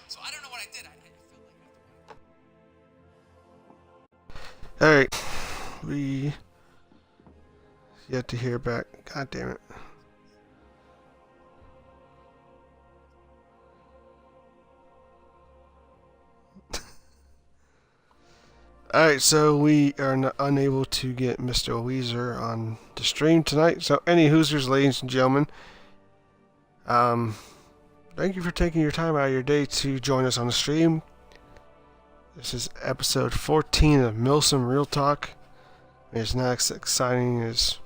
S9: So I don't know what I did. I felt like.
S2: Alright. We yet to hear back. God damn it. Alright, so we are unable to get Mr. Weezer on the stream tonight. So, any Hoosers, ladies and gentlemen, thank you for taking your time out of your day to join us on the stream. This is episode 14 of Milsim Real Talk. It's not as exciting as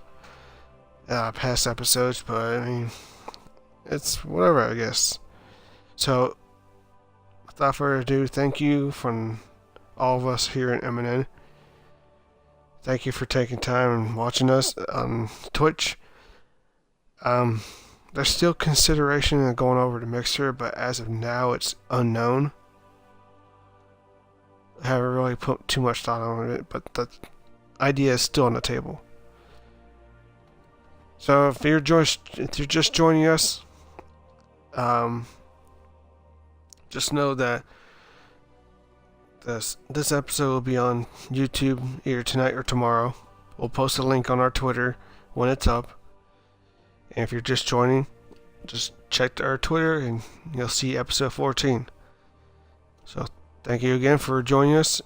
S2: past episodes, but I mean, it's whatever, I guess. So, without further ado, thank you from all of us here in MNN. Thank you for taking time and watching us on Twitch. There's still consideration of going over to Mixer, but as of now, it's unknown. I haven't really put too much thought on it, but the idea is still on the table. So if you're just joining us, just know that this episode will be on YouTube either tonight or tomorrow. We'll post a link on our Twitter when it's up. And if you're just joining, just check our Twitter and you'll see episode 14. So thank you again for joining us,